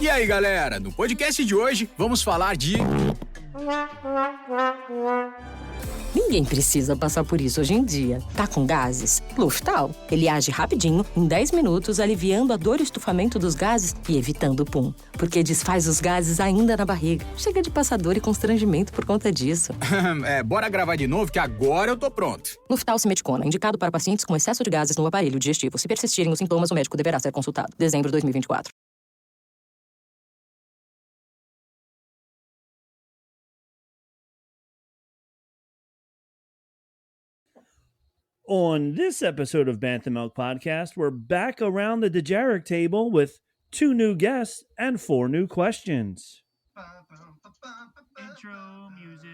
E aí, galera, no podcast de hoje vamos falar de... Ninguém precisa passar por isso hoje em dia. Tá com gases? Luftal. Ele age rapidinho, em 10 minutos, aliviando a dor e estufamento dos gases e evitando o pum. Porque desfaz os gases ainda na barriga. Chega de passar dor e constrangimento por conta disso. Bora gravar de novo que agora eu tô pronto. Luftal Simeticona, indicado para pacientes com excesso de gases no aparelho digestivo. Se persistirem os sintomas, o médico deverá ser consultado. Dezembro de 2024. On this episode of Bantha Milk Podcast, we're back around the Dejarik table with 2 new guests and 4 new questions. Intro music.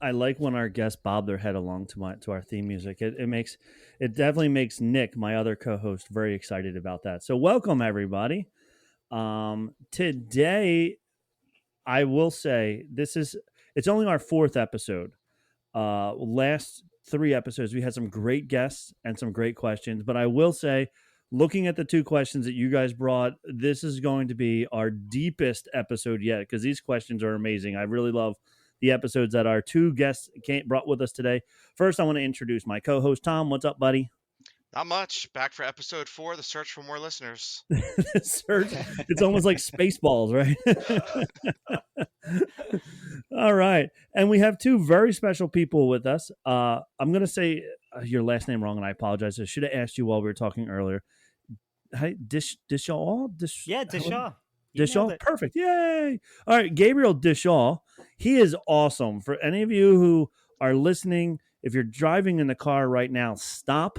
I like when our guests bob their head along to our theme music. It definitely makes Nick, my other co-host, very excited about that. So welcome everybody. Today, I will say it's only our 4th episode. Last 3 episodes we had some great guests and some great questions, but I will say, looking at the 2 questions that you guys brought, this is going to be our deepest episode yet because these questions are amazing. I really love the episodes that our 2 guests brought with us today. First, I want to introduce my co-host, Tom. What's up, buddy? Not much. Back for episode 4, the search for more listeners. It's almost like Spaceballs, right? All right. And we have 2 very special people with us. I'm going to say your last name wrong, and I apologize. I should have asked you while we were talking earlier. Hey, Deshaw? Yeah, Deshaw. Deshaw? Perfect. Yay. All right. Gabriel Deshaw. He is awesome. For any of you who are listening, if you're driving in the car right now, stop,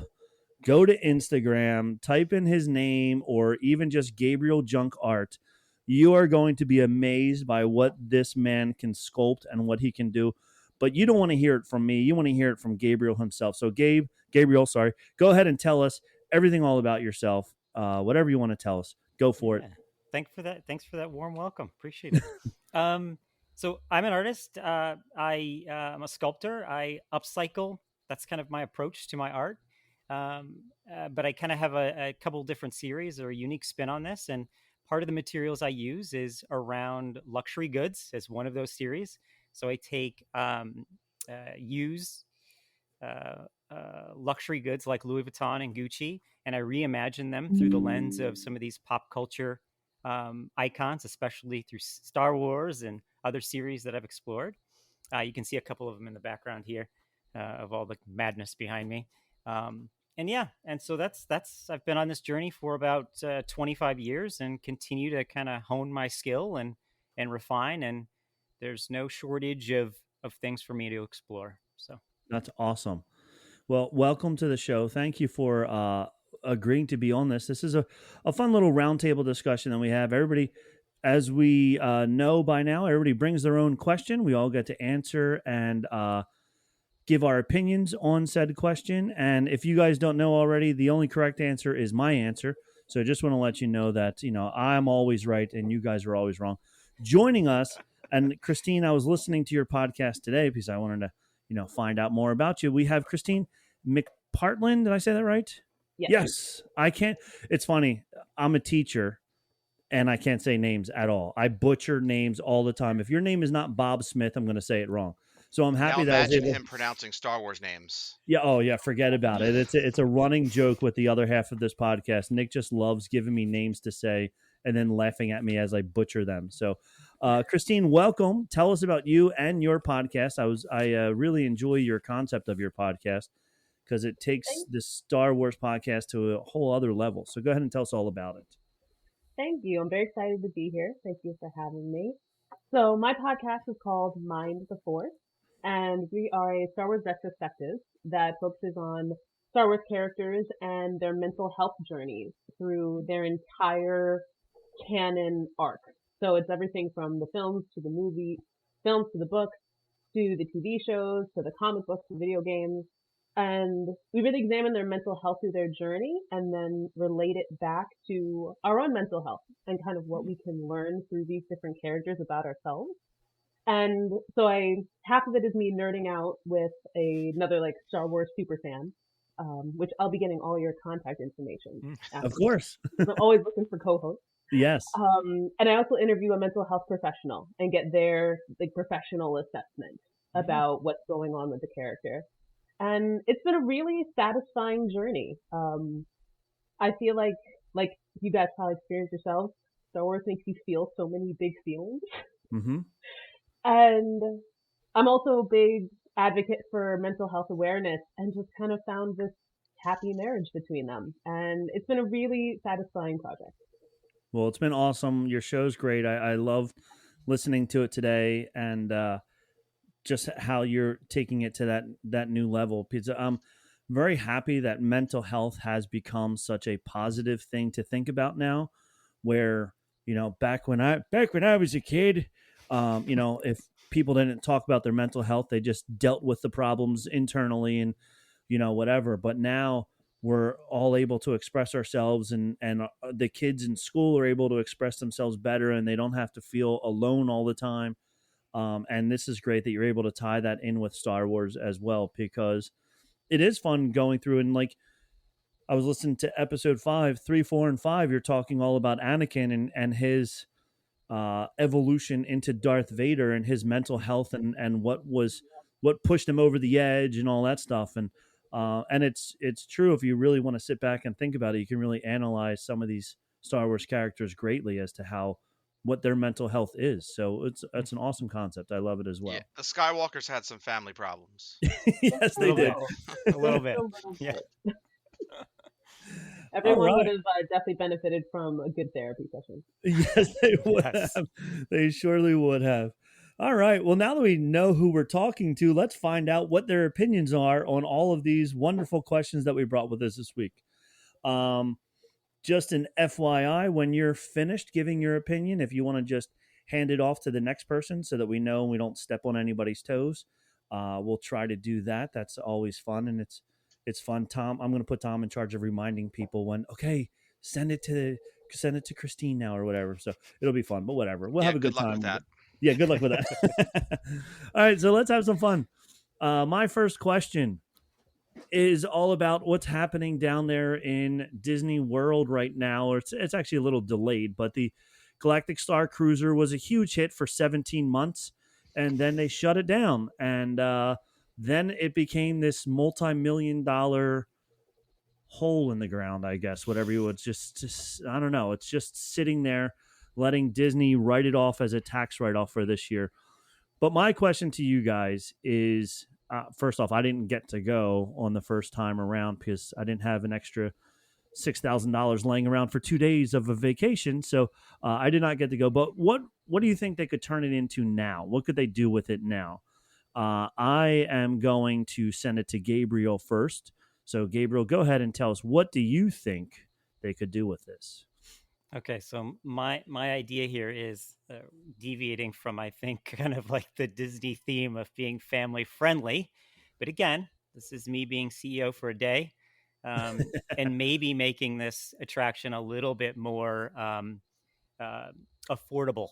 go to Instagram, type in his name, or even just Gabriel Junk Art. You are going to be amazed by what this man can sculpt and what he can do. But you don't want to hear it from me. You want to hear it from Gabriel himself. So Gabriel, go ahead and tell us everything all about yourself. Whatever you want to tell us. Go for it. Thanks for that warm welcome. Appreciate it. So I'm an artist. I'm a sculptor. I upcycle. That's kind of my approach to my art. But I kind of have a couple different series or a unique spin on this. And part of the materials I use is around luxury goods as one of those series. So I take used luxury goods like Louis Vuitton and Gucci, and I reimagine them through the lens of some of these pop culture icons, especially through Star Wars and other series that I've explored. You can see a couple of them in the background here of all the madness behind me. And so that's I've been on this journey for about 25 years and continue to kind of hone my skill and refine. And there's no shortage of things for me to explore. So that's awesome. Well, welcome to the show. Thank you for agreeing to be on this. This is a fun little roundtable discussion that we have. Everybody, as we know by now, everybody brings their own question. We all get to answer and give our opinions on said question. And if you guys don't know already, the only correct answer is my answer. So I just want to let you know that, I'm always right and you guys are always wrong. Joining us, and Kristine, I was listening to your podcast today because I wanted to, find out more about you. We have Kristine McPartlin. Did I say that right? Yes. I can't. It's funny. I'm a teacher and I can't say names at all. I butcher names all the time. If your name is not Bob Smith, I'm going to say it wrong. So I'm happy that I was imagine him pronouncing Star Wars names. Yeah. Oh, yeah. Forget about it. It's a running joke with the other half of this podcast. Nick just loves giving me names to say and then laughing at me as I butcher them. So, Kristine, welcome. Tell us about you and your podcast. I really enjoy your concept of your podcast because it takes the Star Wars podcast to a whole other level. So go ahead and tell us all about it. Thank you. I'm very excited to be here. Thank you for having me. So my podcast is called Mind the Force, and we are a Star Wars retrospective that focuses on Star Wars characters and their mental health journeys through their entire canon arc. So it's everything from the films to the books, to the TV shows, to the comic books, to video games. And we really examine their mental health through their journey and then relate it back to our own mental health and kind of what we can learn through these different characters about ourselves. And so half of it is me nerding out with another like Star Wars super fan, which I'll be getting all your contact information after. Of course. I'm always looking for co-hosts. Yes. And I also interview a mental health professional and get their like professional assessment about what's going on with the character. And it's been a really satisfying journey. I feel like you guys probably experienced yourselves, Star Wars makes you feel so many big feelings. Mm-hmm. And I'm also a big advocate for mental health awareness and just kind of found this happy marriage between them. And it's been a really satisfying project. Well, it's been awesome. Your show's great. I loved listening to it today, and just how you're taking it to that new level. Because I'm very happy that mental health has become such a positive thing to think about now, where, you know, back when I was a kid, you know, if people didn't talk about their mental health, they just dealt with the problems internally and, you know, whatever. But now we're all able to express ourselves, and the kids in school are able to express themselves better, and they don't have to feel alone all the time. And this is great that you're able to tie that in with Star Wars as well, because it is fun going through. And like, I was listening to episode 5, 3, 4, and 5. You're talking all about Anakin and his evolution into Darth Vader and his mental health and what pushed him over the edge and all that stuff. And it's true. If you really want to sit back and think about it, you can really analyze some of these Star Wars characters greatly as to what their mental health is. So it's an awesome concept. I love it as well. Yeah, the Skywalkers had some family problems. Yes, they did. A little bit. Yeah. Everyone would have definitely benefited from a good therapy session. Yes, they would have. They surely would have. All right. Well, now that we know who we're talking to, let's find out what their opinions are on all of these wonderful questions that we brought with us this week. Just an FYI, when you're finished giving your opinion, if you want to just hand it off to the next person so that we know we don't step on anybody's toes, we'll try to do that. That's always fun, and it's fun. Tom, I'm going to put Tom in charge of reminding people when, okay, send it to Kristine now or whatever. So it'll be fun, but whatever. We'll have a good time with that. Yeah, good luck with that. All right, so let's have some fun. My first question is all about what's happening down there in Disney World right now. Or it's actually a little delayed, but the Galactic Starcruiser was a huge hit for 17 months, and then they shut it down. And then it became this multi-million-dollar hole in the ground, I guess, whatever you would just I don't know. It's just sitting there, letting Disney write it off as a tax write-off for this year. But my question to you guys is, first off, I didn't get to go on the first time around because I didn't have an extra $6,000 laying around for 2 days of a vacation. So I did not get to go. But what do you think they could turn it into now? What could they do with it now? I am going to send it to Gabriel first. So Gabriel, go ahead and tell us, what do you think they could do with this? Okay, so my idea here is deviating from, I think, kind of like the Disney theme of being family friendly. But again, this is me being CEO for a day, and maybe making this attraction a little bit more affordable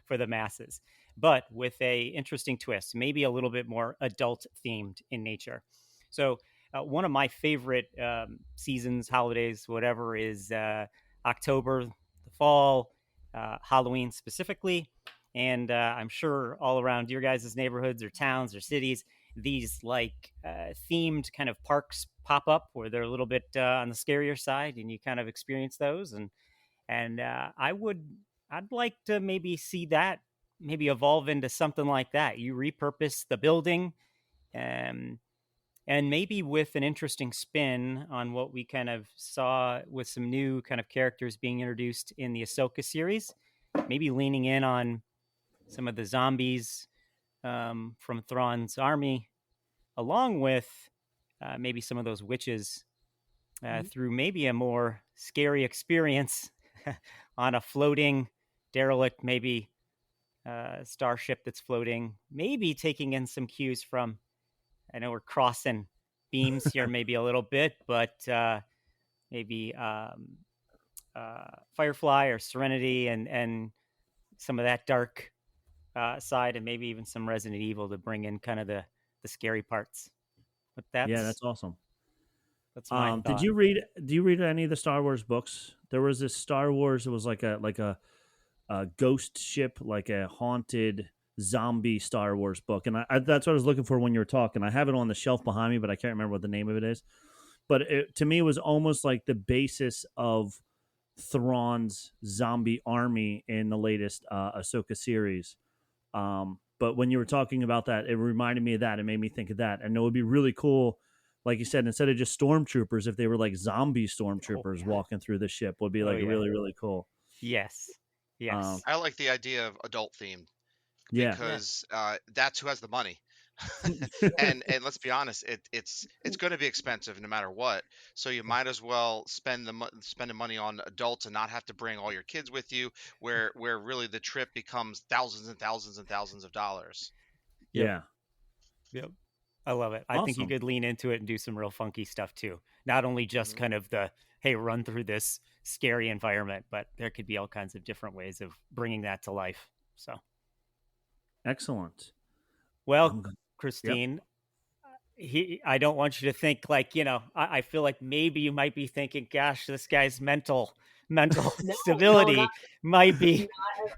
for the masses, but with a interesting twist, maybe a little bit more adult themed in nature. So one of my favorite seasons, holidays, whatever, is October, the fall, Halloween specifically. And I'm sure all around your guys' neighborhoods or towns or cities, these like themed kind of parks pop up where they're a little bit on the scarier side, and you kind of experience those. And I'd like to maybe see that maybe evolve into something like that. You repurpose the building, and maybe with an interesting spin on what we kind of saw with some new kind of characters being introduced in the Ahsoka series, maybe leaning in on some of the zombies from Thrawn's army, along with maybe some of those witches through maybe a more scary experience on a floating derelict, maybe starship that's floating, maybe taking in some cues from, I know we're crossing beams here, maybe a little bit, but maybe Firefly or Serenity and some of that dark side, and maybe even some Resident Evil to bring in kind of the scary parts. But that's awesome. That's my thought. Do you read any of the Star Wars books? There was this Star Wars. It was like a ghost ship, like a haunted zombie Star Wars book, and that's what I was looking for when you were talking. I have it on the shelf behind me, but I can't remember what the name of it is. But to me, it was almost like the basis of Thrawn's zombie army in the latest Ahsoka series. But when you were talking about that, it reminded me of that. It made me think of that, and it would be really cool. Like you said, instead of just stormtroopers, if they were like zombie stormtroopers walking through the ship, would be like really, really cool. Yes. I like the idea of adult themed because that's who has the money. and let's be honest, it's going to be expensive no matter what. So you might as well spend the money on adults and not have to bring all your kids with you, where really the trip becomes thousands and thousands and thousands of dollars. Yep. I love it. I think you could lean into it and do some real funky stuff too. Not only just kind of the, hey, run through this scary environment, but there could be all kinds of different ways of bringing that to life. So excellent. Well, Kristine, I don't want you to think like, I feel like maybe you might be thinking, gosh, this guy's mental stability might be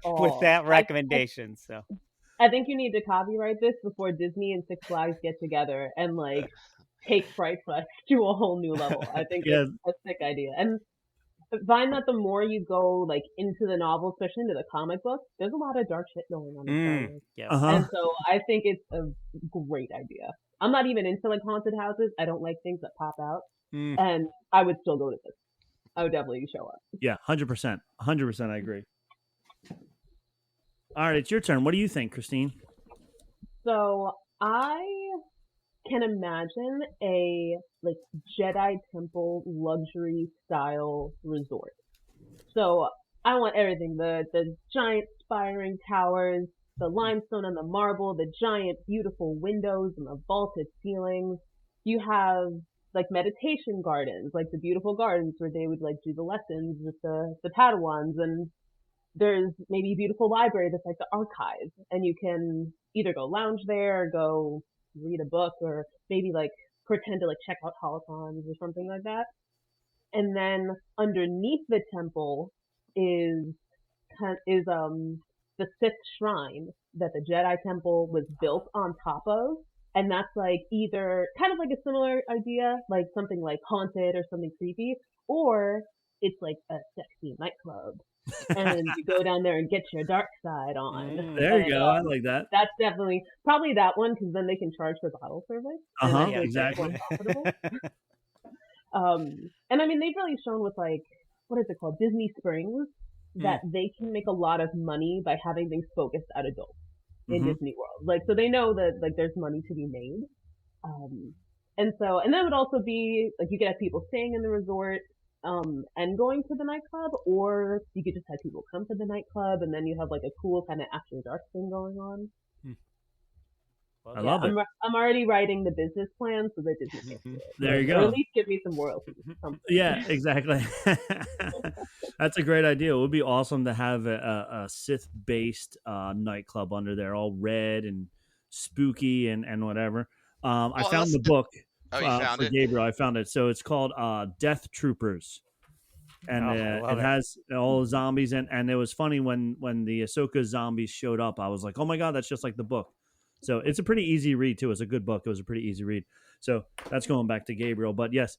with that recommendation. So I think you need to copyright this before Disney and Six Flags get together and like take Fright Fest to a whole new level. I think it's a sick idea. And find that the more you go like into the novel, especially into the comic books, there's a lot of dark shit going on in Star Wars. And so I think it's a great idea. I'm not even into like haunted houses. I don't like things that pop out. And I would still go to this. I would definitely show up. Yeah, 100%. 100% I agree. All right, it's your turn. What do you think, Kristine? So I can imagine a like Jedi Temple luxury style resort. So I want everything, the giant spiring towers, the limestone and the marble, the giant beautiful windows and the vaulted ceilings. You have like meditation gardens, like the beautiful gardens where they would like do the lessons with the Padawans, and there's maybe a beautiful library that's like the archive, and you can either go lounge there or go read a book or maybe like pretend to like check out holocrons or something like that. And then underneath the temple is the Sith shrine that the Jedi Temple was built on top of. And that's like either kind of like a similar idea, like something like haunted or something creepy, or it's like a sexy nightclub. And you go down there and get your dark side on. There you go. I like that. That's definitely probably that one, because then they can charge for bottle service. Exactly. And I mean, they've really shown with like, what is it called? Disney Springs, that they can make a lot of money by having things focused at adults in Disney World. Like, so they know that like there's money to be made. And that would also be like, you could have people staying in the resort and going to the nightclub, or you could just have people come to the nightclub and then you have like a cool kind of after dark thing going on. Well, I love it. I'm already writing the business plan so that Disney can do it. There you go. Or at least give me some royalties. Yeah, exactly. That's a great idea. It would be awesome to have a Sith-based nightclub under there, all red and spooky and whatever. I found the book for Gabriel. I found it. So it's called Death Troopers. And it has all the zombies. And it was funny when the Ahsoka zombies showed up. I was like, oh my God, that's just like the book. So it's a pretty easy read too. It's a good book. It was a pretty easy read. So that's going back to Gabriel. But yes,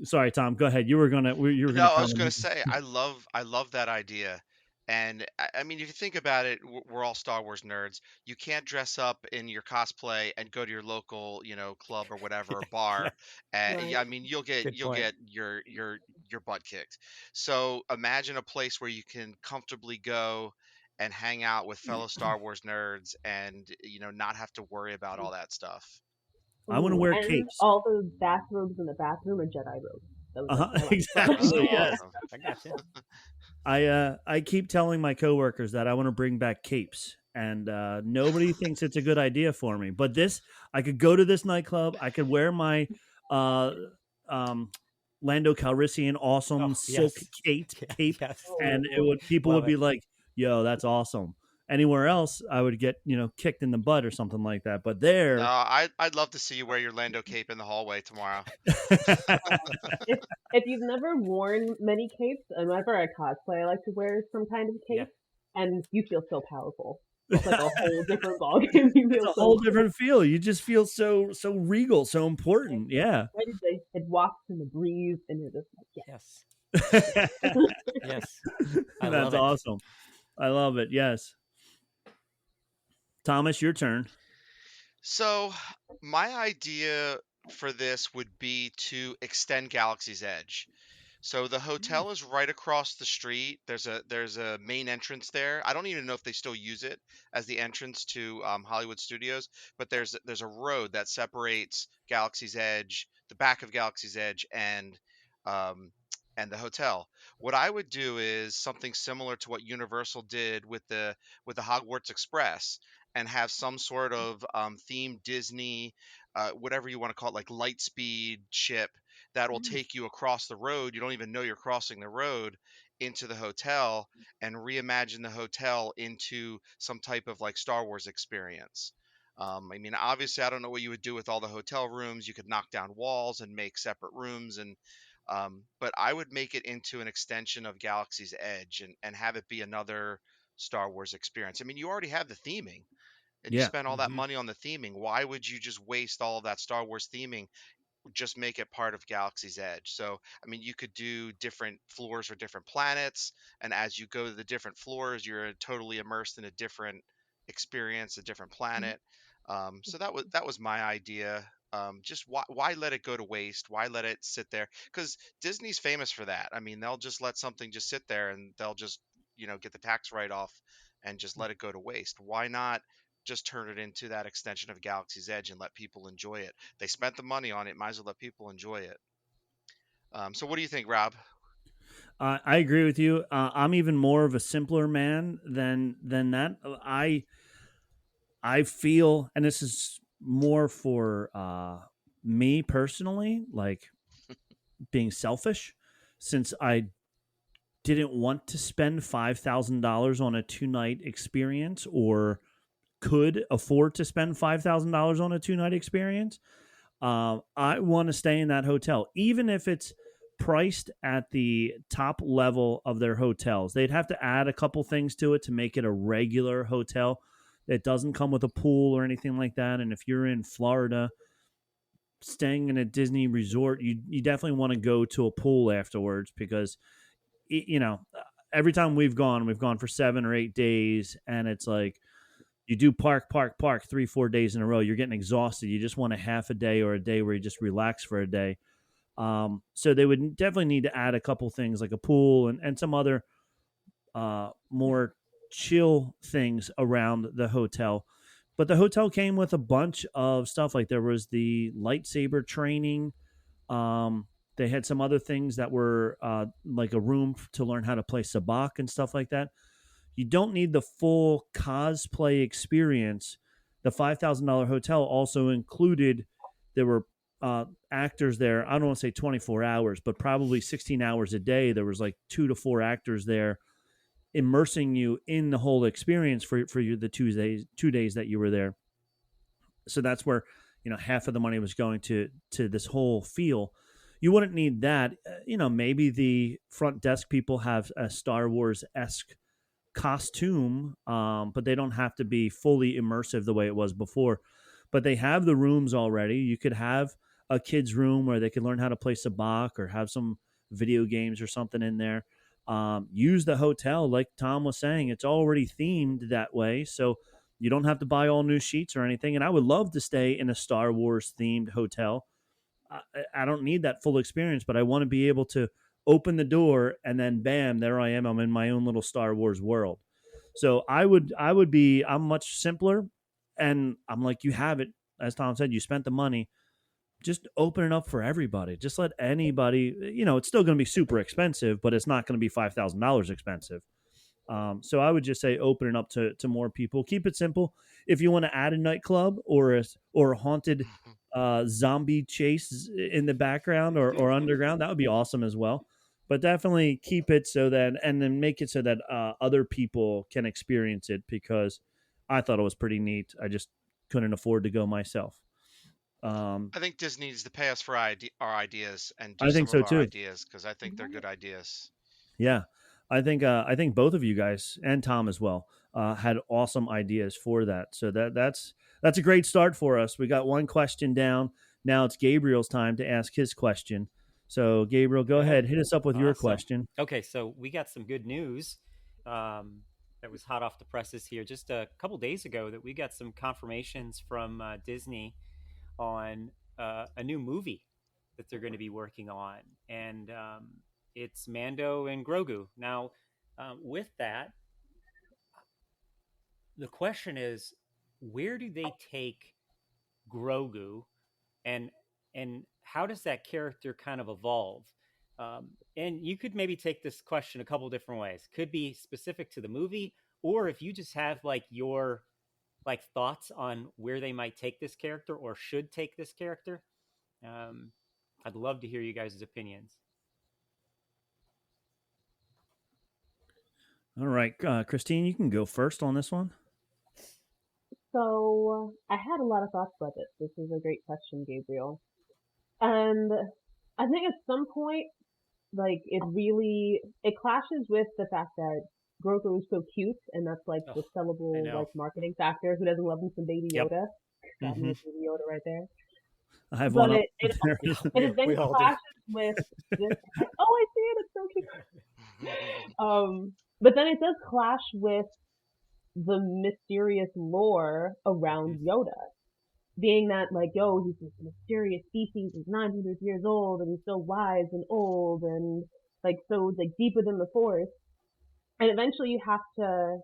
sorry, Tom, go ahead. You were gonna. No, I was gonna say I love that idea. And I mean, if you think about it, we're all Star Wars nerds. You can't dress up in your cosplay and go to your local, club or whatever, or bar. And I mean, you'll get your butt kicked. So imagine a place where you can comfortably go and hang out with fellow Star Wars nerds and, not have to worry about all that stuff. I want to wear capes. All the bathrobes in the bathroom are Jedi robes. Exactly. Yes. I got you. I keep telling my coworkers that I want to bring back capes, and nobody thinks it's a good idea for me. But this, I could go to this nightclub. I could wear my um, Lando Calrissian awesome silk cape, Yes. and people Love would be it. like, "Yo, that's awesome." Anywhere else, I would get kicked in the butt or something like that. But there, No, I'd love to see you wear your Lando cape in the hallway tomorrow. If you've never worn many capes, and whenever I cosplay, I like to wear some kind of Yeah. cape, and you feel so powerful. It's like a whole different ballgame. You it's feel a so whole different feel. You just feel so regal, so important. Yeah. it wafts in the breeze, and you're just like, yeah. Yes. Yes. I That's love it. awesome. I love it. Yes. Thomas, your turn. So, my idea for this would be to extend Galaxy's Edge. So the hotel is right across the street. There's a main entrance there. I don't even know if they still use it as the entrance to Hollywood Studios, but there's a road that separates Galaxy's Edge, the back of Galaxy's Edge, um, and the hotel. What I would do is something similar to what Universal did with the Hogwarts Express, and have some sort of themed Disney, whatever you want to call it, like Lightspeed ship that will take you across the road. You don't even know you're crossing the road into the hotel, and reimagine the hotel into some type of like Star Wars experience. I mean, obviously, I don't know what you would do with all the hotel rooms. You could knock down walls and make separate rooms, but I would make it into an extension of Galaxy's Edge, and have it be another Star Wars experience. I mean, you already have the theming, and you Yeah. spend all that money on the theming. Why would you just waste all of that Star Wars theming? Just make it part of Galaxy's Edge. So, I mean, you could do different floors for different planets, and as you go to the different floors, you're totally immersed in a different experience, a different planet. So that was my idea. Just why let it go to waste? Why let it sit there? Because Disney's famous for that. I mean, they'll just let something just sit there, and they'll just get the tax write off and just let it go to waste. Why not just turn it into that extension of Galaxy's Edge and let people enjoy it? They spent the money on it, might as well let people enjoy it. So what do you think, Rob? I agree with you. I'm even more of a simpler man than that. I feel, and this is more for me personally, like being selfish, since I didn't want to spend $5,000 on a 2-night experience, or could afford to spend $5,000 on a 2-night experience. I want to stay in that hotel, even if it's priced at the top level of their hotels. They'd have to add a couple things to it to make it a regular hotel. It doesn't come with a pool or anything like that. And if you're in Florida, staying in a Disney resort, you definitely want to go to a pool afterwards, because every time we've gone for 7 or 8 days, and it's like you do park 3-4 days in a row. You're getting exhausted. You just want a half a day or a day where you just relax for a day. So they would definitely need to add a couple things like a pool and some other more chill things around the hotel. But the hotel came with a bunch of stuff. Like there was the lightsaber training. They had some other things that were like a room to learn how to play sabacc and stuff like that. You don't need the full cosplay experience. The $5,000 hotel also included, there were actors there. I don't want to say 24 hours, but probably 16 hours a day. There was like 2 to 4 actors there, immersing you in the whole experience for you the 2 days that you were there. So that's where half of the money was going to this whole feel. You wouldn't need that. Maybe the front desk people have a Star Wars-esque costume, but they don't have to be fully immersive the way it was before. But they have the rooms already. You could have a kid's room where they could learn how to play sabacc or have some video games or something in there. Use the hotel, like Tom was saying, it's already themed that way, so you don't have to buy all new sheets or anything. And I would love to stay in a Star Wars themed hotel. I don't need that full experience, but I want to be able to open the door and then bam, there I am. I'm in my own little Star Wars world. So I'm much simpler, and I'm like, you have it. As Tom said, you spent the money. Just open it up for everybody. Just let anybody, it's still going to be super expensive, but it's not going to be $5,000 expensive. So I would just say open it up to more people. Keep it simple. If you want to add a nightclub or a haunted zombie chase in the background or underground, that would be awesome as well. But definitely keep it so that, and then make it so that other people can experience it, because I thought it was pretty neat. I just couldn't afford to go myself. I think Disney needs to pay us for our ideas and do I think some of so our too. ideas, because I think they're good ideas. Yeah, I think both of you guys and Tom as well had awesome ideas for that. So that's a great start for us. We got one question down. Now it's Gabriel's time to ask his question. So Gabriel, go ahead, hit us up with your Awesome. question. Okay, so we got some good news that was hot off the presses here just a couple days ago, that we got some confirmations from Disney on a new movie that they're going to be working on, and it's Mando and Grogu. Now, with that, the question is, where do they take Grogu, and how does that character kind of evolve? And you could maybe take this question a couple different ways. Could be specific to the movie, or if you just have like your thoughts on where they might take this character or should take this character. I'd love to hear you guys' opinions. All right, Kristine, you can go first on this one. So I had a lot of thoughts about this. This is a great question, Gabriel. And I think at some point, like it clashes with the fact that Grogu is so cute, and that's like the sellable like marketing factor. Who doesn't love him some Baby Yoda? That Mhm. Baby Yoda right there. I have But one. it then clashes with this. Oh, I see it. It's so cute. But then it does clash with the mysterious lore around Yoda. Being that, like, yo, he's this mysterious species, he's 900 years old, and he's so wise and old, and, like, so, like, deep within the Force. And eventually you have to,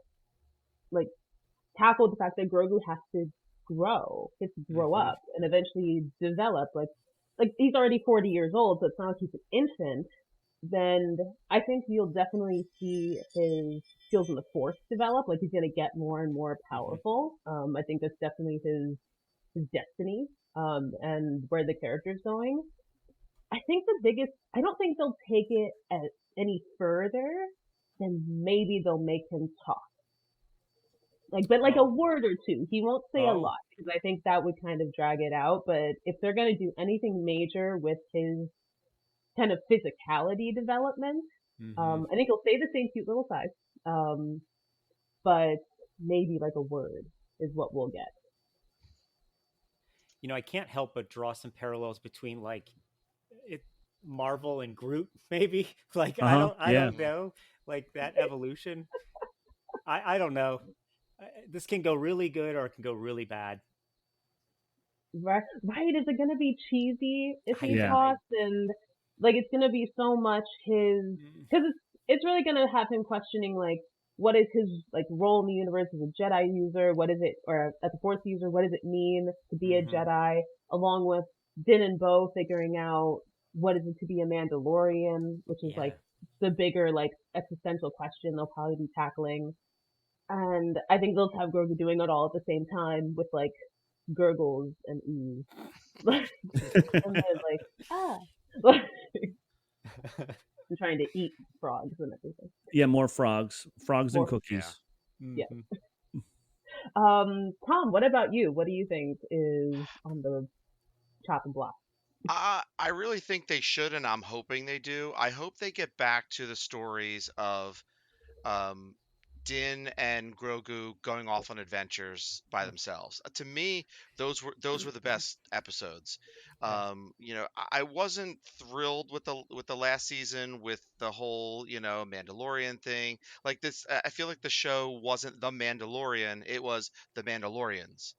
like, tackle the fact that Grogu has to grow up, and eventually develop. Like, he's already 40 years old, so it's not like he's an infant. Then I think you'll definitely see his skills in the Force develop. Like, he's going to get more and more powerful. I think that's definitely his destiny, and where the character's going. I think I don't think they'll take it any further than maybe they'll make him talk. But a word or two. He won't say a lot, because I think that would kind of drag it out. But if they're going to do anything major with his kind of physicality development, I think he'll stay the same cute little size. But maybe like a word is what we'll get. I can't help but draw some parallels between Marvel and Groot, maybe. I don't know, like that evolution. I don't know. This can go really good or it can go really bad. Right? Is it going to be cheesy if he talks, and it's going to be so much his, because it's really going to have him questioning what is his role in the universe as a Jedi user? What is it, or as a Force user? What does it mean to be a Jedi? Along with Din and Bo figuring out what is it to be a Mandalorian, which is the bigger existential question they'll probably be tackling. And I think they'll have Grogu doing it all at the same time with gurgles and oohs. And then I'm trying to eat frogs and everything. Yeah, more frogs and cookies. Yeah. Tom, what about you? What do you think is on the chopping block? I really think they should, and I'm hoping they do. I hope they get back to the stories of Din and Grogu going off on adventures by themselves. To me, those were the best episodes. I wasn't thrilled with the last season with the whole Mandalorian thing. Like this, I feel like the show wasn't the Mandalorian; it was the Mandalorians.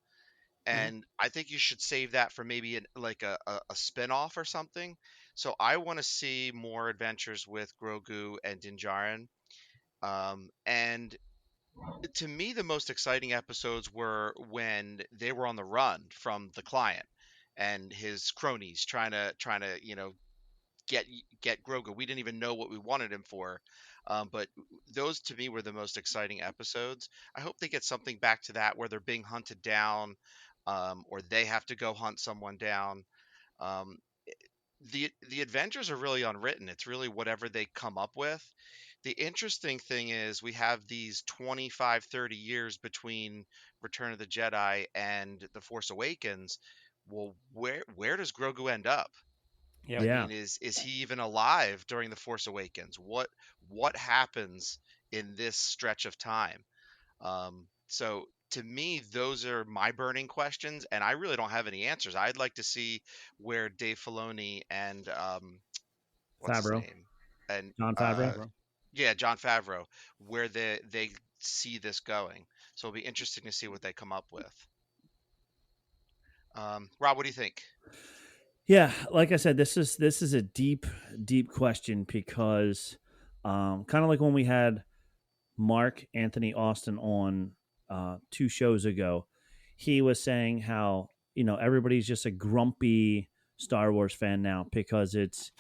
And I think you should save that for maybe a spin-off or something. So I want to see more adventures with Grogu and Din Djarin. And to me, the most exciting episodes were when they were on the run from the client and his cronies trying to get Grogu. We didn't even know what we wanted him for. But those to me were the most exciting episodes. I hope they get something back to that where they're being hunted down, or they have to go hunt someone down. Um, the adventures are really unwritten. It's really whatever they come up with. The interesting thing is we have these 25, 30 years between Return of the Jedi and The Force Awakens. Well, where does Grogu end up? Yep. I Yeah. mean, is he even alive during The Force Awakens? What happens in this stretch of time? So to me, those are my burning questions, and I really don't have any answers. I'd like to see where Dave Filoni and what's his Favreau, name, and John Favreau. yeah, John Favreau, where they see this going. So it'll be interesting to see what they come up with. Rob, what do you think? Yeah, like I said, this is a deep question because, kind of like when we had Mark Anthony Austin on 2 shows ago, he was saying how everybody's just a grumpy Star Wars fan now because it's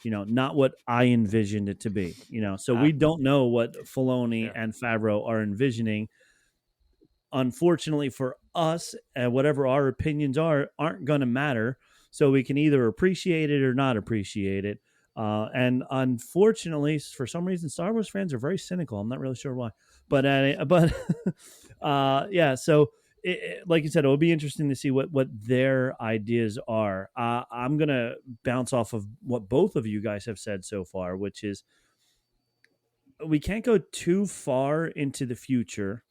not what I envisioned it to be. So we don't know what Filoni and Favreau are envisioning. Unfortunately for us, whatever our opinions aren't going to matter. So we can either appreciate it or not appreciate it. And unfortunately, for some reason, Star Wars fans are very cynical. I'm not really sure why, but yeah. So, like you said, it'll be interesting to see what their ideas are. I'm gonna bounce off of what both of you guys have said so far, which is we can't go too far into the future.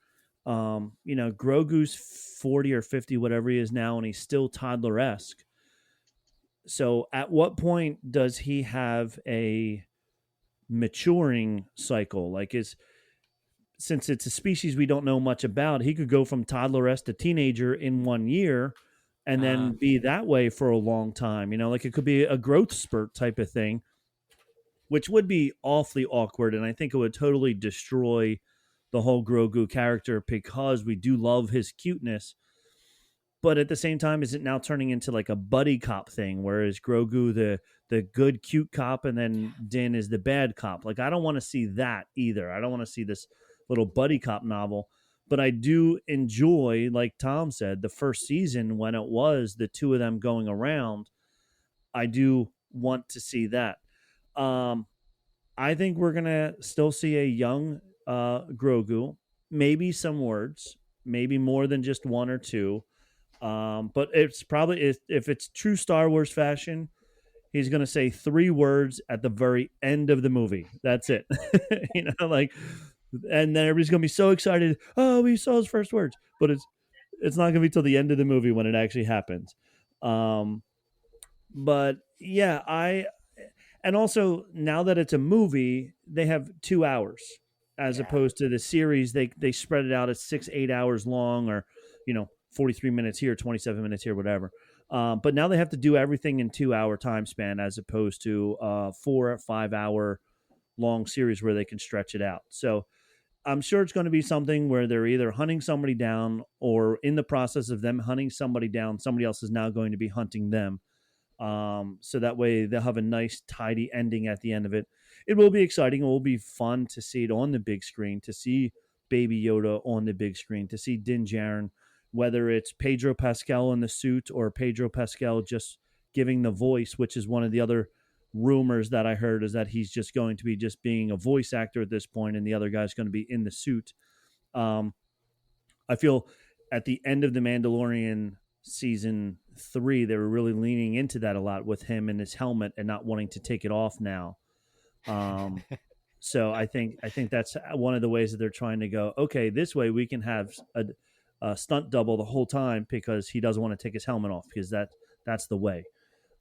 Grogu's 40 or 50, whatever he is now, and he's still toddler-esque. So at what point does he have a maturing cycle? Like, since it's a species we don't know much about, he could go from toddler-esque to teenager in 1 year and then be that way for a long time. Like it could be a growth spurt type of thing, which would be awfully awkward. And I think it would totally destroy the whole Grogu character because we do love his cuteness. But at the same time, is it now turning into like a buddy cop thing? Whereas Grogu, the good, cute cop, and then Din is the bad cop. Like, I don't want to see that either. I don't want to see this little buddy cop novel. But I do enjoy, like Tom said, the first season when it was the two of them going around. I do want to see that. I think we're going to still see a young Grogu, maybe some words, maybe more than just 1 or 2. But it's probably, if it's true Star Wars fashion, he's going to say 3 words at the very end of the movie. That's it. And then everybody's going to be so excited. Oh, we saw his first words, but it's not going to be till the end of the movie when it actually happens. But yeah, and also now that it's a movie, they have 2 hours as opposed to the series. They spread it out at 6-8 hours long, or 43 minutes here, 27 minutes here, whatever. But now they have to do everything in 2-hour time span as opposed to 4 or 5 hour long series where they can stretch it out. So I'm sure it's going to be something where they're either hunting somebody down, or in the process of them hunting somebody down, somebody else is now going to be hunting them. So that way they'll have a nice, tidy ending at the end of it. It will be exciting. It will be fun to see it on the big screen, to see Baby Yoda on the big screen, to see Din Djarin, whether it's Pedro Pascal in the suit or Pedro Pascal just giving the voice, which is one of the other rumors that I heard, is that he's just going to be just being a voice actor at this point, and the other guy's going to be in the suit. I feel at the end of The Mandalorian season 3, they were really leaning into that a lot with him and his helmet and not wanting to take it off now. So I think that's one of the ways that they're trying to go, okay, this way we can have a stunt double the whole time because he doesn't want to take his helmet off, because that's the way.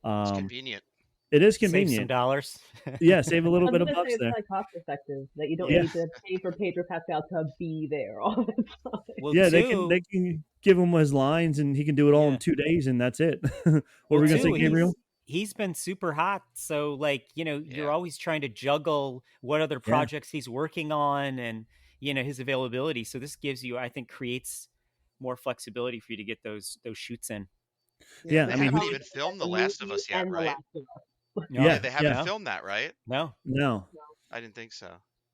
It's convenient. It is Save convenient. some dollars. Yeah, save a little I'm bit of gonna bucks say there. it's like cost effective that you don't need to pay for Pedro Pascal to be there all the time. Well, Yeah, too, they can give him his lines and he can do it all in 2 days, and that's it. What were we gonna say, Gabriel? He's been super hot, so you're always trying to juggle what other projects he's working on and his availability. So this gives you, I think, creates more flexibility for you to get those shoots in. Yeah, They I mean, haven't even filmed The Last of Us yet, right? Yeah, They haven't yeah. filmed that, right? No. No. I didn't think so.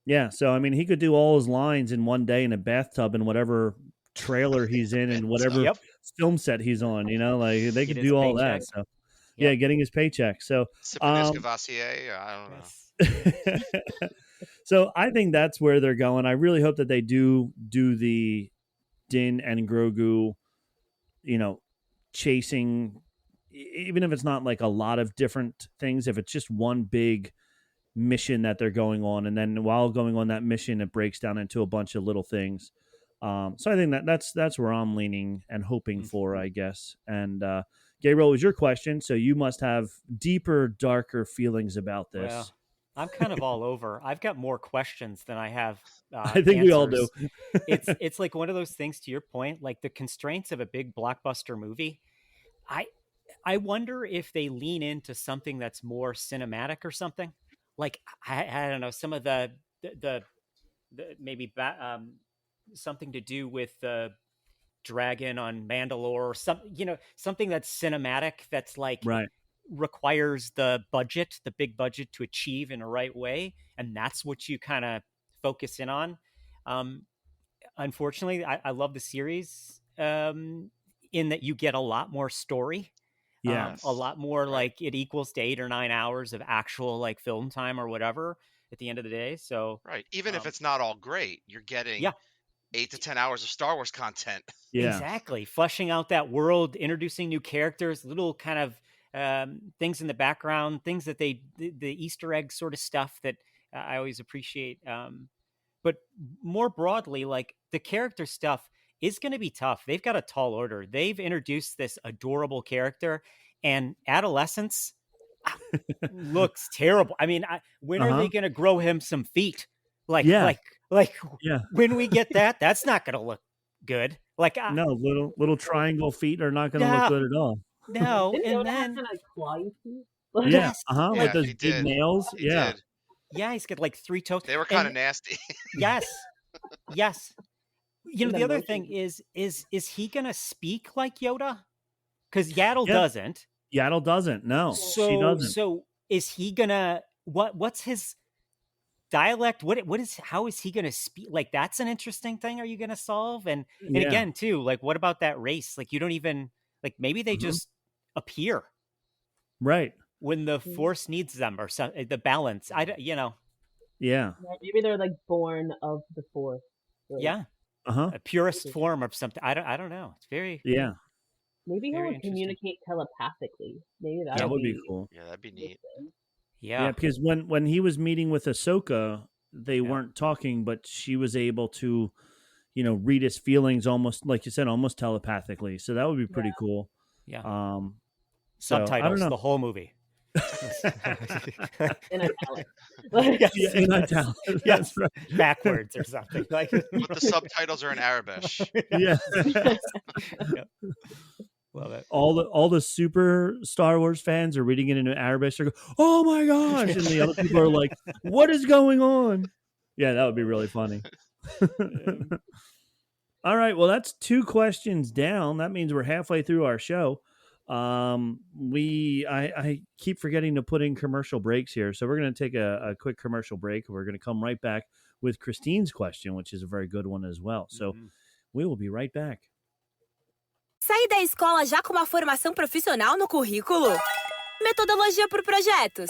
Yeah, so I mean, he could do all his lines in one day in a bathtub in whatever trailer he's in and whatever Yep. film set he's on. Like they Get could his do all that. paycheck. So Yep. yeah, getting his paycheck. So Sipping Cavassier, I don't know. Yes. so I think that's where they're going. I really hope that they do the Din and Grogu, chasing, even if it's not like a lot of different things, if it's just one big mission that they're going on, and then while going on that mission, it breaks down into a bunch of little things. So I think that's where I'm leaning and hoping for, I guess. And Gabriel, was your question, so you must have deeper, darker feelings about this. Well, I'm kind of all over. I've got more questions than I have I think we all do. It's like one of those things, to your point, like the constraints of a big blockbuster movie. I wonder if they lean into something that's more cinematic or something. Like I don't know, some of the maybe something to do with the dragon on Mandalore or something that's cinematic, that's like Right. requires the big budget to achieve in the right way, and that's what you kind of focus in on. Unfortunately, I love the series in that you get a lot more story. Yes. A lot more, like it equals to 8 or 9 hours of actual like film time or whatever at the end of the day. So Right. Even if it's not all great, you're getting 8 to 10 hours of Star Wars content. Yeah. Exactly. Fleshing out that world, introducing new characters, little kind of things in the background, things that the Easter egg sort of stuff that I always appreciate. But more broadly, like the character stuff is going to be tough. They've got a tall order. They've introduced this adorable character, and adolescence looks terrible. I mean, when are they going to grow him some feet? Like when we get that, that's not going to look good. Like no, little triangle feet are not going to look good at all. No, and then kind of clawy feet. Yeah, Yeah, like those he big did. nails. He Yeah, did. Yeah, he's got like 3 toes. They were kind of nasty. Yes. The other motion. thing is he gonna speak like Yoda? Because Yaddle doesn't. Yaddle doesn't. No, she doesn't. So is he gonna what's his dialect? How is he gonna speak? Like, that's an interesting thing. Are you gonna solve? And again, too, like, what about that race? Like, you don't even, like, maybe they just appear right when the Force needs them, or the balance. Yeah. Maybe they're like born of the Force. Like, Yeah. A purest form of something. I don't know. It's very Maybe very he'll communicate telepathically. Maybe that would be cool. Yeah, that'd be neat. Yeah, because when he was meeting with Ahsoka, they weren't talking, but she was able to, read his feelings almost, like you said, almost telepathically. So that would be pretty cool. Yeah. Subtitles the whole movie. In italics. In italics. Yes, right. Backwards or something. Like, but the subtitles are in Arabic. Yeah. Love it. All the super Star Wars fans are reading it in Arabic. They're going, "Oh my gosh!" And the other people are like, "What is going on?" Yeah, that would be really funny. All right, well, that's 2 questions down. That means we're halfway through our show. I keep forgetting to put in commercial breaks here, so we're going to take a quick commercial break. We're going to come right back with Kristine's question, which is a very good one as well. So we will be right back. Sair da escola já com uma formação profissional no currículo? Metodologia por projetos?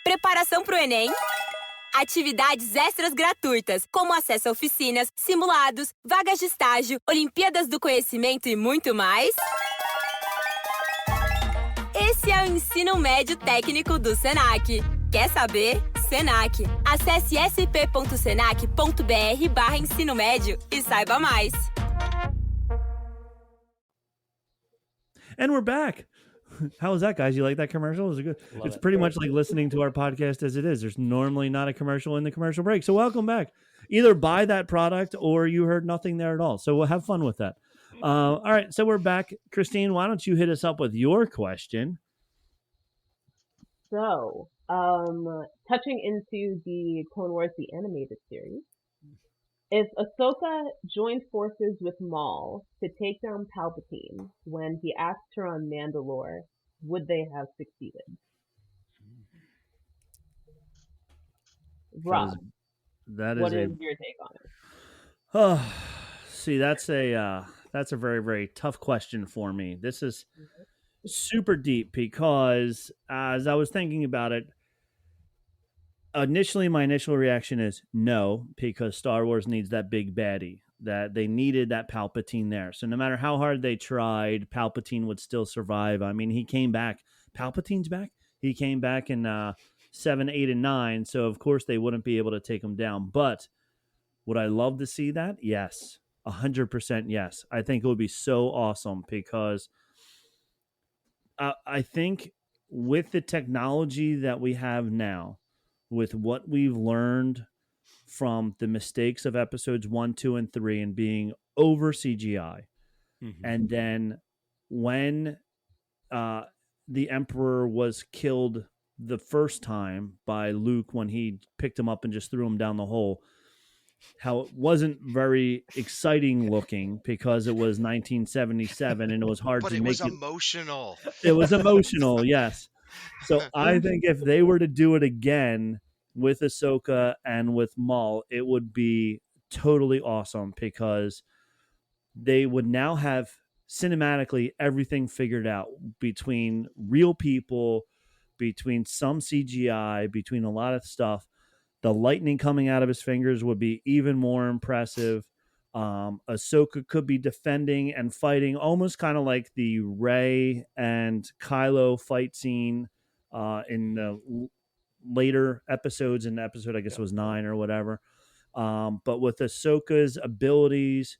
Preparação para o Enem? Atividades extras gratuitas, como acesso a oficinas, simulados, vagas de estágio, Olimpíadas do Conhecimento e muito mais? Esse é o Ensino Médio Técnico do Senac. Quer saber? Senac. Acesse sp.senac.br/ensino médio e saiba mais. And we're back. How was that, guys? You like that commercial? Was it good? It's pretty much like listening to our podcast as it is. There's normally not a commercial in the commercial break. So welcome back. Either buy that product or you heard nothing there at all. So we'll have fun with that. All right. So we're back. Kristine, why don't you hit us up with your question? So, touching into the Clone Wars, the animated series, if Ahsoka joined forces with Maul to take down Palpatine when he asked her on Mandalore, would they have succeeded? Rob, that what is is your take on it? Oh, see, that's a very, very tough question for me. This is super deep because as I was thinking about it, initially my initial reaction is no, because Star Wars needs that big baddie. That they needed that Palpatine there. So no matter how hard they tried, Palpatine would still survive. I mean, he came back. Palpatine's back. He came back in 7, 8, and 9. So of course they wouldn't be able to take him down. But would I love to see that? Yes. 100% yes. I think it would be so awesome because I think with the technology that we have now, with what we've learned from the mistakes of episodes 1, 2, and 3 and being over CGI, and then when the Emperor was killed the first time by Luke when he picked him up and just threw him down the hole, how it wasn't very exciting looking because it was 1977 and it was hard But to it make was emotional. it was emotional, yes. So I think if they were to do it again with Ahsoka and with Maul, it would be totally awesome because they would now have cinematically everything figured out between real people, between some CGI, between a lot of stuff. The lightning coming out of his fingers would be even more impressive. Ahsoka could be defending and fighting, almost kind of like the Rey and Kylo fight scene in the later episodes. In episode, I guess it was 9 or whatever. But with Ahsoka's abilities,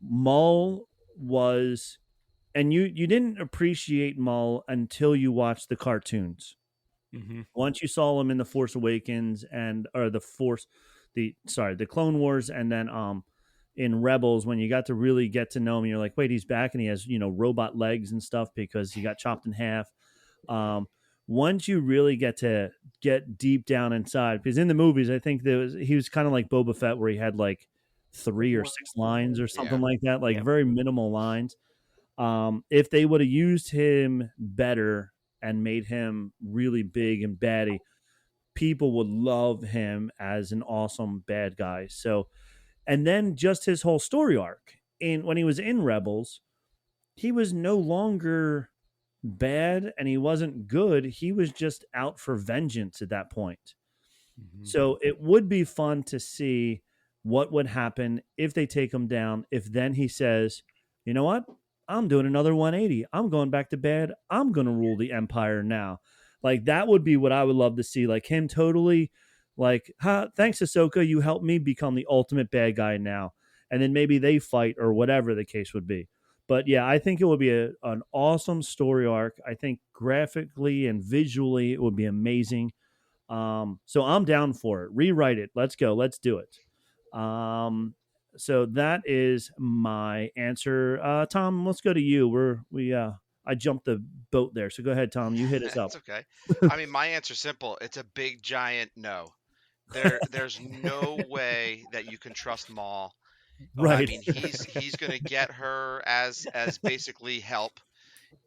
Maul was, and you didn't appreciate Maul until you watched the cartoons. Once you saw him in the Force Awakens the Clone Wars, and then in Rebels, when you got to really get to know him, you're like, wait, he's back and he has robot legs and stuff because he got chopped in half. Once you really get deep down inside, because in the movies, I think he was kind of like Boba Fett, where he had like 3 or 6 lines or something like that, very minimal lines. If they would have used him better and made him really big and baddie, people would love him as an awesome bad guy. So, and then just his whole story arc. When he was in Rebels, he was no longer bad and he wasn't good. He was just out for vengeance at that point. So it would be fun to see what would happen if they take him down. If then he says, you know what? I'm doing another 180. I'm going back to bed. I'm going to rule the Empire now. Like, that would be what I would love to see. Like, him totally, like, thanks, Ahsoka. You helped me become the ultimate bad guy now. And then maybe they fight or whatever the case would be. But, yeah, I think it would be an awesome story arc. I think graphically and visually it would be amazing. So I'm down for it. Rewrite it. Let's go. Let's do it. So that is my answer. Tom, let's go to you. I jumped the boat there. So go ahead, Tom. You hit us up. It's okay. I mean, my answer's simple. It's a big giant no. There's no way that you can trust Maul. Right. I mean, he's going to get her as basically help.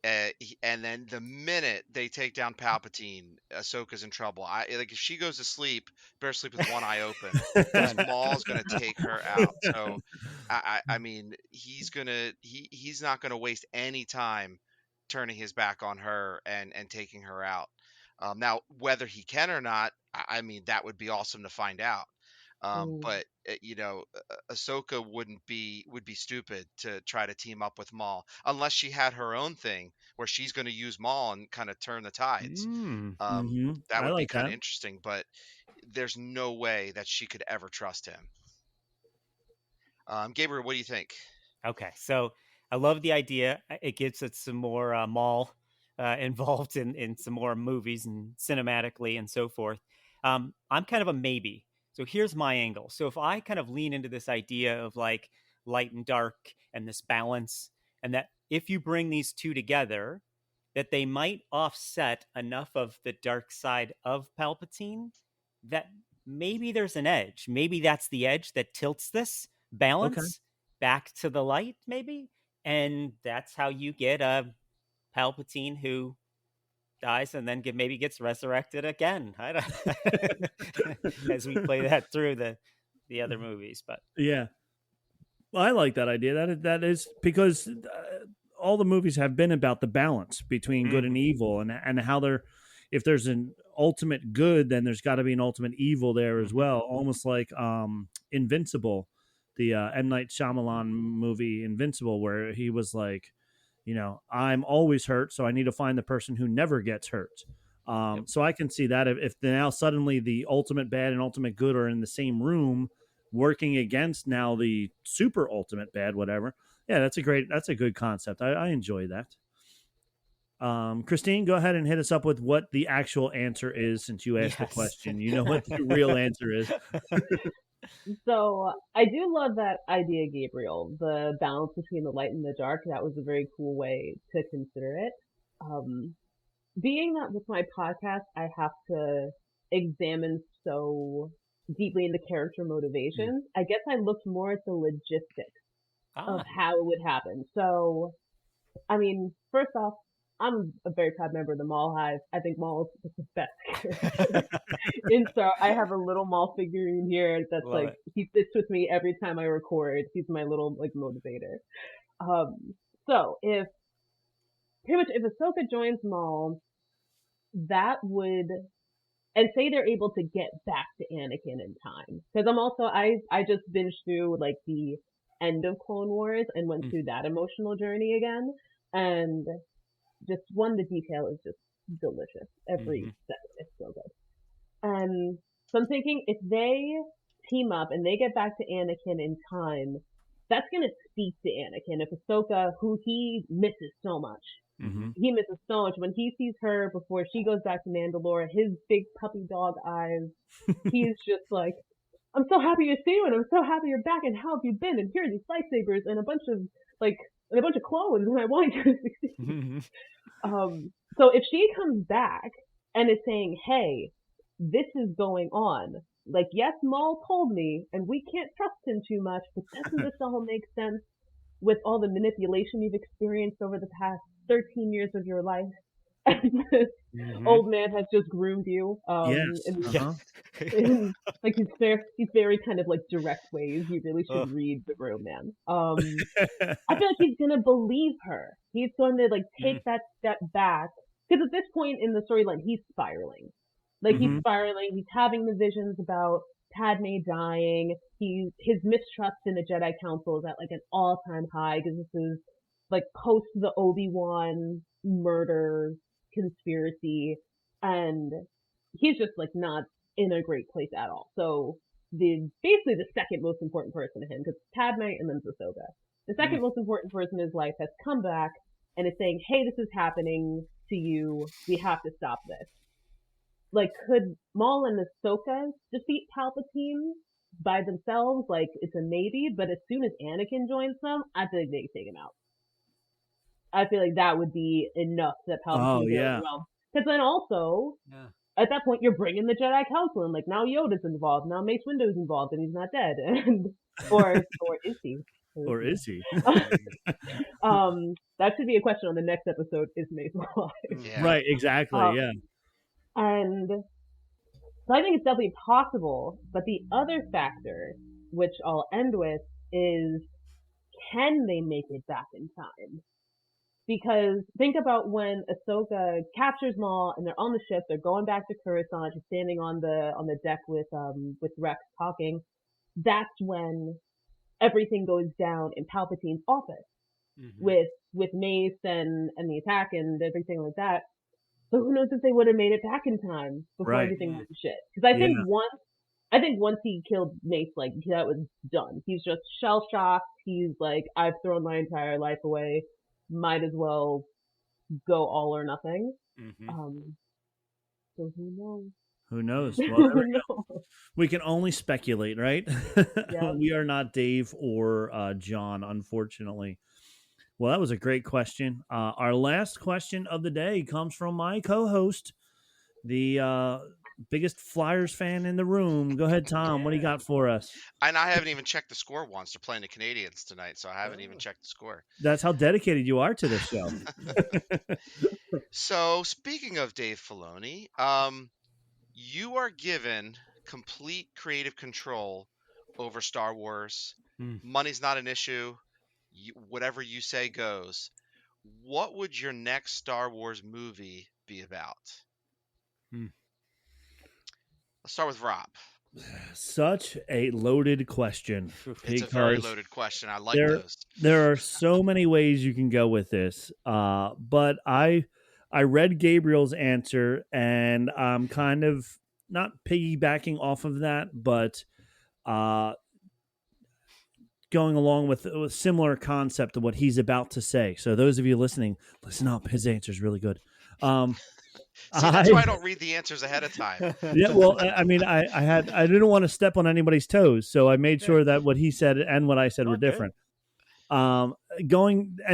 And then the minute they take down Palpatine, Ahsoka's in trouble. If she goes to sleep, better sleep with one eye open, because Maul's going to take her out. So, I mean, he's not going to waste any time turning his back on her and taking her out. Now, whether he can or not, I mean, that would be awesome to find out. But Ahsoka would be stupid to try to team up with Maul unless she had her own thing where she's going to use Maul and kind of turn the tides. That would be kind of interesting, but there's no way that she could ever trust him. Gabriel, what do you think? Okay, so I love the idea. It gives it some more Maul involved in some more movies and cinematically and so forth. I'm kind of a maybe. So here's my angle. So if I kind of lean into this idea of like light and dark and this balance, and that if you bring these two together, that they might offset enough of the dark side of Palpatine that maybe there's an edge. Maybe that's the edge that tilts this balance back to the light, maybe. And that's how you get a Palpatine who dies and then maybe gets resurrected again. I don't as we play that through the other movies, but Yeah. Well, I like that idea. That is because all the movies have been about the balance between good and evil, and how if there's an ultimate good, then there's got to be an ultimate evil there as well. Almost like Invincible, the M. Night Shyamalan movie Invincible, where he was like, I'm always hurt, so I need to find the person who never gets hurt. So I can see that if now suddenly the ultimate bad and ultimate good are in the same room, working against now the super ultimate bad, whatever. Yeah, that's a good concept. I enjoy that. Kristine, go ahead and hit us up with what the actual answer is, since you asked the question. You know what the real answer is. So I do love that idea, Gabriel, the balance between the light and the dark. That was a very cool way to consider it. Being that with my podcast, I have to examine so deeply into character motivations, I guess I looked more at the logistics of how it would happen. So, I mean, first off, I'm a very proud member of the Maul Hive. I think Maul is the best character. And so I have a little Maul figurine here that's he sits with me every time I record. He's my little motivator. So if Ahsoka joins Maul, that would, and say they're able to get back to Anakin in time. Because I just binged through the end of Clone Wars and went through that emotional journey again. And just the detail is just delicious. Every second is so good. And so I'm thinking if they team up and they get back to Anakin in time, that's going to speak to Anakin. If Ahsoka, who he misses so much, when he sees her before she goes back to Mandalore, his big puppy dog eyes, he's just like, I'm so happy to see you, and I'm so happy you're back, and how have you been? And here are these lightsabers and a bunch of clones, and I want you to succeed. So if she comes back and is saying, hey, this is going on, yes, Maul told me, and we can't trust him too much, but doesn't this all make sense with all the manipulation you've experienced over the past 13 years of your life? And this old man has just groomed you. And, he's very kind of direct ways. You really should read the Road Man. I feel like he's gonna believe her. He's going to take that step back, because at this point in the storyline, he's spiraling. He's spiraling. He's having the visions about Padme dying. His mistrust in the Jedi Council is at an all-time high, because this is post the Obi-Wan murder conspiracy, and he's just not in a great place at all. So basically the second most important person to him, because Padme and then Ahsoka, the second most important person in his life has come back and is saying, hey, this is happening to you, we have to stop this. Could Maul and Ahsoka defeat Palpatine by themselves? It's a maybe, but as soon as Anakin joins them, I feel like they can take him out. I feel like that would be enough that Palpatine would go well. Because then also, at that point, you're bringing the Jedi Council in. Now Yoda's involved, now Mace Windu's involved, and he's not dead. Or is he? Or is he? That should be a question on the next episode. Is Mace alive? Yeah. Right, exactly, yeah. And so I think it's definitely possible, but the other factor, which I'll end with, is can they make it back in time? Because think about when Ahsoka captures Maul and they're on the ship, they're going back to Coruscant, she's standing on the deck with Rex talking. That's when everything goes down in Palpatine's office with Mace and the attack and everything like that. So who knows if they would have made it back in time before everything went to shit? Because I think once he killed Mace, that was done. He's just shell shocked. He's I've thrown my entire life away. Might as well go all or nothing. So who knows? Who knows? Well, we can only speculate, right? Yeah. We are not Dave or John, unfortunately. Well, that was a great question. Our last question of the day comes from my co-host, the biggest Flyers fan in the room. Go ahead, Tom. What do you got for us? And I haven't even checked the score once. They're playing the Canadians tonight, so I haven't even checked the score. That's how dedicated you are to this show. So, speaking of Dave Filoni, you are given complete creative control over Star Wars. Money's not an issue. Whatever you say goes. What would your next Star Wars movie be about? Let's start with Rob. Such a loaded question. It's a very loaded question. I like those. There are so many ways you can go with this. But I read Gabriel's answer, and I'm kind of not piggybacking off of that, but going along with a similar concept to what he's about to say. So those of you listening, listen up. His answer is really good. See, that's why I don't read the answers ahead of time. Yeah, well, I mean, I didn't want to step on anybody's toes, so I made sure that what he said and what I said were different. And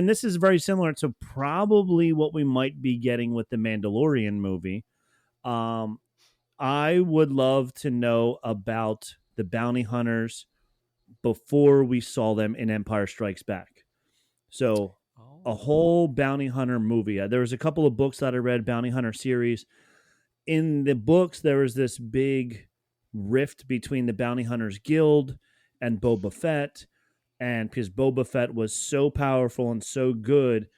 this is very similar to probably what we might be getting with the Mandalorian movie. I would love to know about the bounty hunters before we saw them in Empire Strikes Back. So a whole bounty hunter movie. There was a couple of books that I read, bounty hunter series. In the books, there was this big rift between the Bounty Hunters Guild and Boba Fett. And because Boba Fett was so powerful and so good,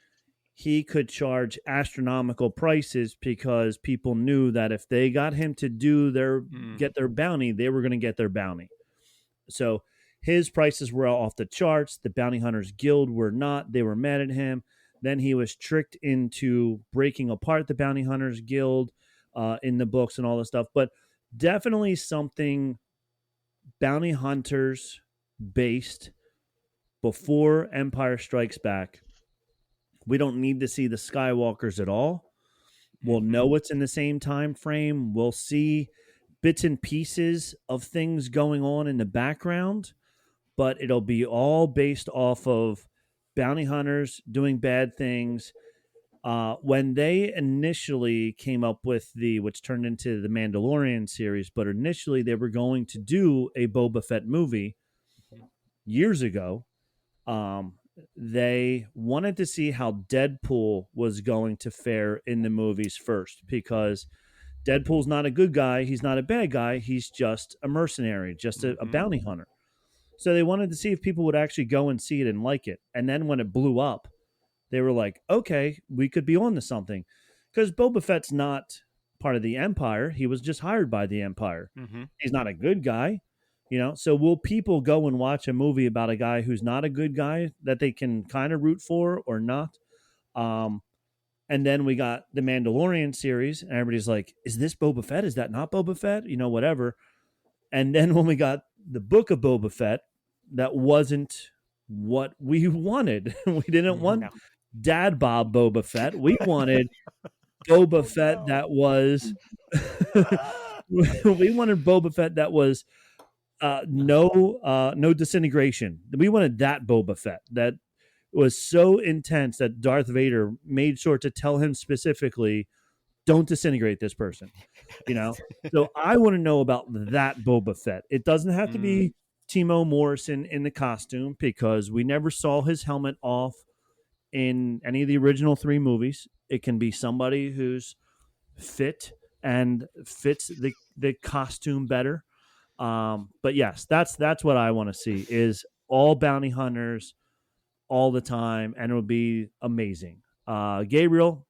he could charge astronomical prices because people knew that if they got him to get their bounty, they were going to get their bounty. So his prices were off the charts. The Bounty Hunters Guild were not. They were mad at him. Then he was tricked into breaking apart the Bounty Hunters Guild in the books and all this stuff. But definitely something bounty hunters based before Empire Strikes Back. We don't need to see the Skywalkers at all. We'll know it's in the same time frame. We'll see bits and pieces of things going on in the background, but it'll be all based off of bounty hunters doing bad things. When they initially came up with which turned into the Mandalorian series, but initially they were going to do a Boba Fett movie years ago. They wanted to see how Deadpool was going to fare in the movies first, because Deadpool's not a good guy. He's not a bad guy. He's just a mercenary, just a bounty hunter. So they wanted to see if people would actually go and see it and like it. And then when it blew up, they were like, okay, we could be on to something. Because Boba Fett's not part of the Empire. He was just hired by the Empire. He's not a good guy. So will people go and watch a movie about a guy who's not a good guy that they can kind of root for or not? And then we got the Mandalorian series, and everybody's like, is this Boba Fett? Is that not Boba Fett? Whatever. And then when we got the book of Boba Fett, that wasn't what we wanted. We didn't want Dad Bob Boba Fett. We wanted Boba Fett that was we wanted Boba Fett that was no disintegration. We wanted that Boba Fett that was so intense that Darth Vader made sure to tell him specifically, don't disintegrate this person. So I want to know about that Boba Fett. It doesn't have to be Timo Morrison in the costume, because we never saw his helmet off in any of the original 3 movies. It can be somebody who's fit and fits the costume better. But yes, that's what I want to see, is all bounty hunters all the time, and it would be amazing. Gabriel,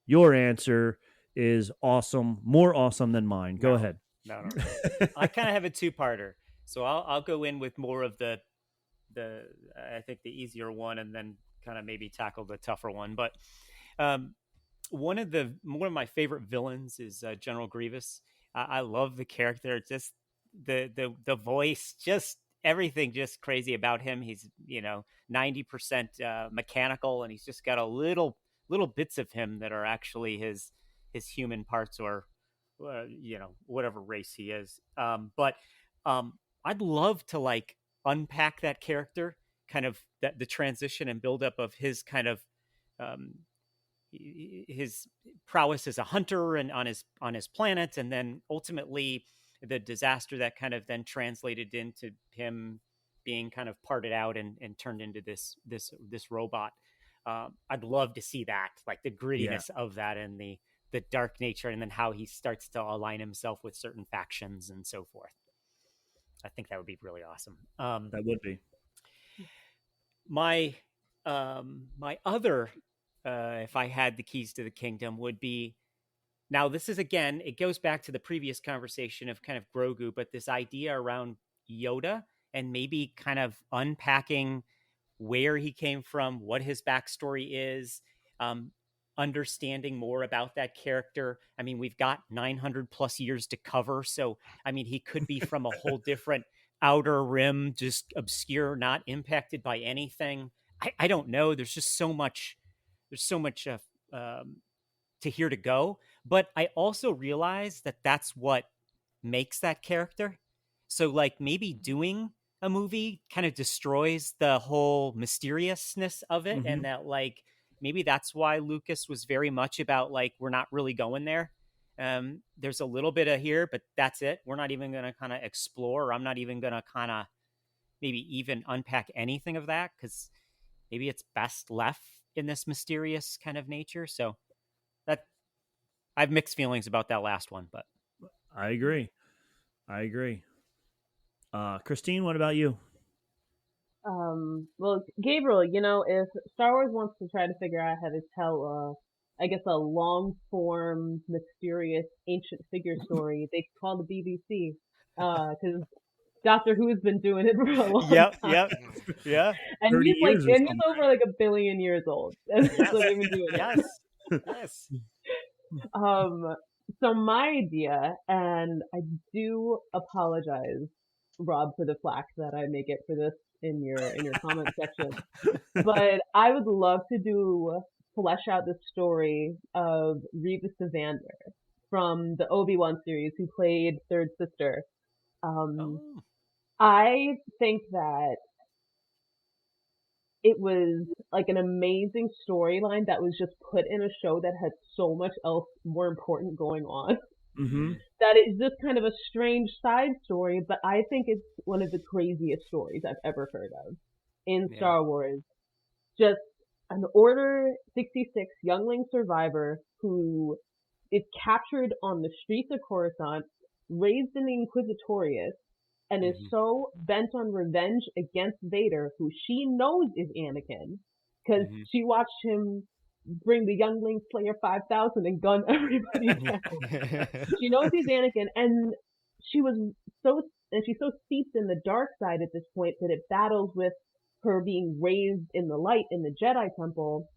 your answer is awesome, more awesome than mine. Go ahead. No. I kind of have a 2-parter, so I'll go in with more of the I think the easier one, and then kind of maybe tackle the tougher one. But one of my favorite villains is General Grievous. I love the character, just the voice, just everything, just crazy about him. He's 90% mechanical, and he's just got a little bits of him that are actually his human parts, or whatever race he is. But I'd love to unpack that character, kind of the transition and buildup of his kind of his prowess as a hunter and on his planet, and then ultimately the disaster that kind of then translated into him being kind of parted out and turned into this robot. I'd love to see that, like the grittiness of that and the dark nature, and then how he starts to align himself with certain factions and so forth. I think that would be really awesome. That would be. My other, if I had the keys to the kingdom, would be, now this is, again, it goes back to the previous conversation of kind of Grogu, but this idea around Yoda and maybe kind of unpacking where he came from, what his backstory is, understanding more about that character. I mean, we've got 900 plus years to cover. So, I mean, he could be from a whole different outer rim, just obscure, not impacted by anything. I don't know. There's just so much, to here to go. But I also realize that that's what makes that character. So like maybe doing a movie kind of destroys the whole mysteriousness of it. And that like, maybe that's why Lucas was very much about like, we're not really going there. There's a little bit of here, but that's it. We're not even going to kind of explore, or I'm not even going to kind of maybe even unpack anything of that, because maybe it's best left in this mysterious kind of nature. So that, I have mixed feelings about that last one, but I agree. Kristine, what about you? Well, Gabriel, if Star Wars wants to try to figure out how to tell, I guess, a long-form, mysterious, ancient figure story, they call the BBC, because Doctor Who's been doing it for a long time. Yeah. And he's over like 1 billion years old. And Yes. so they've been doing it. Yes. So my idea, and I do apologize, Rob, for the flack that I may get for this in your comment section, but I would love to flesh out the story of Reva Savander from the Obi-Wan series, who played Third Sister. I think that it was like an amazing storyline that was just put in a show that had so much else more important going on. That it's just kind of a strange side story, but I think it's one of the craziest stories I've ever heard of in Star Wars. Just an Order 66 youngling survivor who is captured on the streets of Coruscant, raised in the Inquisitorius, and is so bent on revenge against Vader, who she knows is Anakin, because she watched him bring the youngling Slayer 5000 and gun everybody down. She knows he's Anakin, and she's so steeped in the dark side at this point that it battles with her being raised in the light in the Jedi Temple,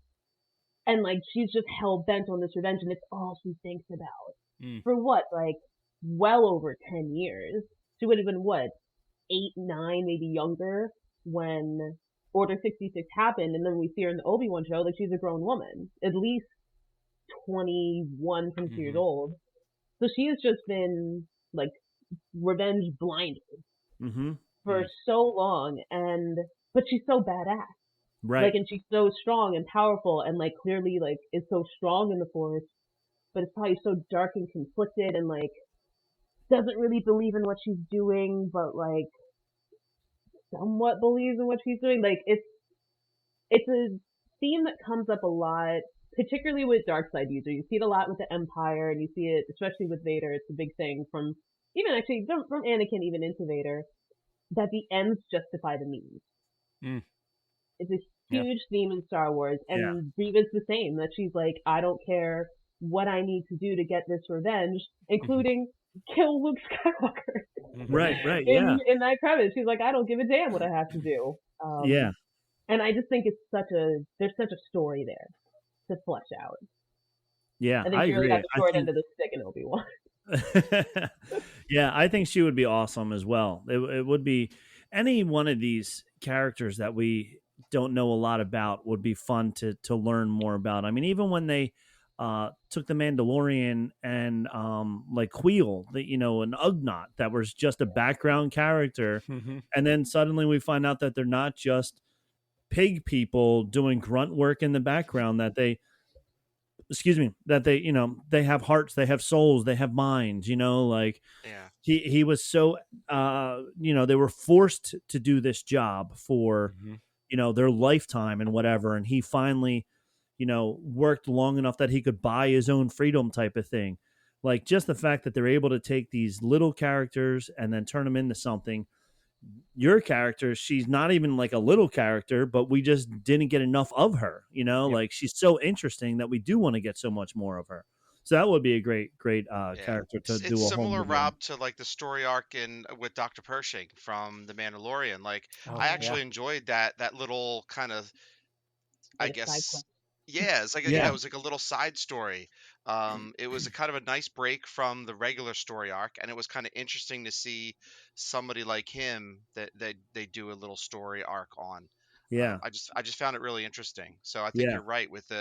and like she's just hell bent on this revenge, and it's all she thinks about for what, like, well over 10 years. She would have been, what, 8, 9, maybe younger when Order 66 happened, and then we see her in the Obi-Wan show, like, she's a grown woman, at least 21, 22 years old. So she has just been, like, revenge blinded for so long, but she's so badass. Right. Like, and she's so strong and powerful, and, like, clearly, like, is so strong in the Force, but it's probably so dark and conflicted, and, like, doesn't really believe in what she's doing, but like somewhat believes in what she's doing. Like it's a theme that comes up a lot, particularly with dark side users. You see it a lot with the Empire, and you see it especially with Vader. It's a big thing from Anakin even into Vader, that the ends justify the means. It's a huge theme in Star Wars, and Reva's the same. That she's like, I don't care what I need to do to get this revenge, including kill Luke Skywalker. Right, in that premise, she's like, I don't give a damn what I have to do. And I just think there's such a story there to flesh out. Yeah, I think you really got the short end of the stick in Obi-Wan. Yeah, I think she would be awesome as well. It would be any one of these characters that we don't know a lot about would be fun to learn more about. I mean, even when they took the Mandalorian and like Queel, an Ugnaught that was just a background character, and then suddenly we find out that they're not just pig people doing grunt work in the background, that they excuse me, that they have hearts, they have souls, they have minds, like Yeah. he was so they were forced to do this job for their lifetime and whatever, and he finally worked long enough that he could buy his own freedom, type of thing. Like, just the fact that they're able to take these little characters and then turn them into something. Your character, she's not even like a little character, but we just didn't get enough of her, like she's so interesting that we do want to get so much more of her. So that would be a great Yeah. character to It's do a whole similar, movie on. Rob, to like the story arc with Dr. Pershing from The Mandalorian. Like, Oh, I yeah. actually enjoyed that little kind of, I Like a side guess, quest. yeah, it's like it Yeah. was like a little side story. It was a kind of a nice break from the regular story arc, and it was kind of interesting to see somebody like him that they do a little story arc on. Yeah. I just found it really interesting. So I think Yeah. you're right with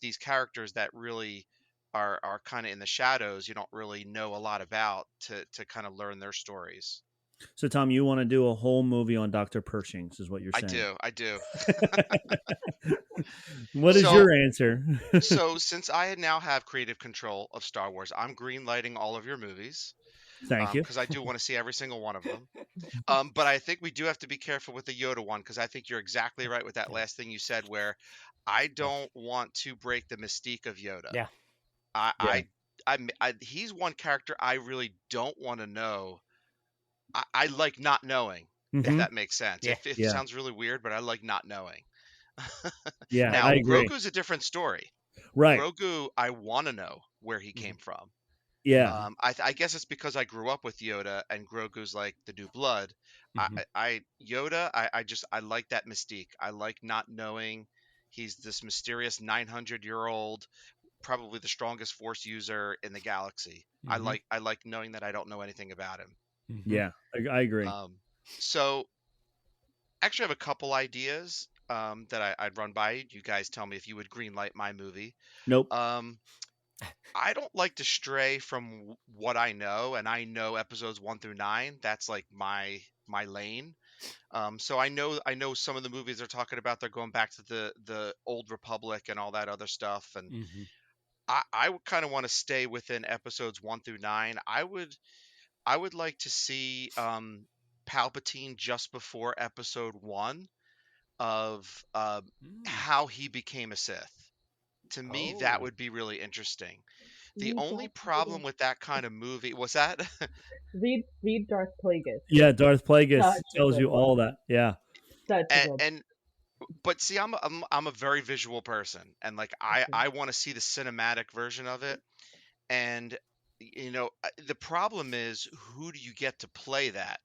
these characters that really are kind of in the shadows. You don't really know a lot about to kind of learn their stories. So Tom, you want to do a whole movie on Dr. Pershings, is what you're saying? I do. What is So- your answer? So since I now have creative control of Star Wars, I'm greenlighting all of your movies. Thank you. Because I do want to see every single one of them. But I think we do have to be careful with the Yoda one, because I think you're exactly right with that last thing you said, where I don't want to break the mystique of Yoda. Yeah. He's one character I really don't want to know. I like not knowing, if Mhm. that makes sense. Yeah. It Yeah. sounds really weird, but I like not knowing. Yeah, Now, I agree. Grogu's a different story. Right. Grogu, I want to know where he came from. Yeah. I guess it's because I grew up with Yoda, and Grogu's like the new blood. Mhm. Yoda, I like that mystique. I like not knowing. He's this mysterious 900-year-old, probably the strongest Force user in the galaxy. Mhm. I like knowing that I don't know anything about him. Mhm. Yeah. I agree. So actually, I have a couple ideas that I'd run by you. You guys tell me if you would greenlight my movie. Nope. I don't like to stray from what I know, and I know episodes 1 through 9. That's like my lane. So I know some of the movies they're talking about. They're going back to the old Republic and all that other stuff, and Mhm. I would kind of want to stay within episodes 1 through 9. I would like to see Palpatine just before episode 1 of how he became a Sith. To me, that Oh. would be really interesting. The Read only Darth problem Plagueis. with that kind of movie was that Read Darth Plagueis. Yeah, Darth Plagueis Such a tells good you one. all that. Yeah. Such a good. and but see, I'm a very visual person, and like I want to see the cinematic version of it. And the problem is, who do you get to play that?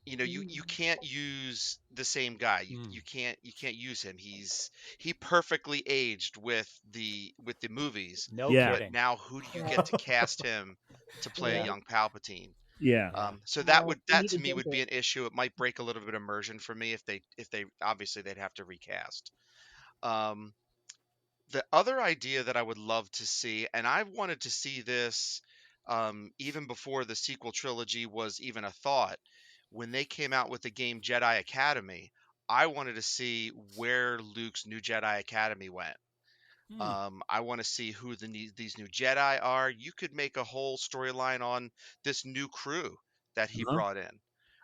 You can't use the same guy. You can't use him. He perfectly aged with the movies. No Yeah. But kidding. now who do you get to cast him to play a Yeah. young Palpatine? Yeah. So Well, we that need to to me would jump be in. an issue. It might break a little bit of immersion for me if they obviously they'd have to recast. Um, the other idea that I would love to see, and I've wanted to see this even before the sequel trilogy was even a thought, when they came out with the game Jedi Academy, I wanted to see where Luke's new Jedi Academy went. I want to see who these new Jedi are. You could make a whole storyline on this new crew that he Uh-huh. brought in.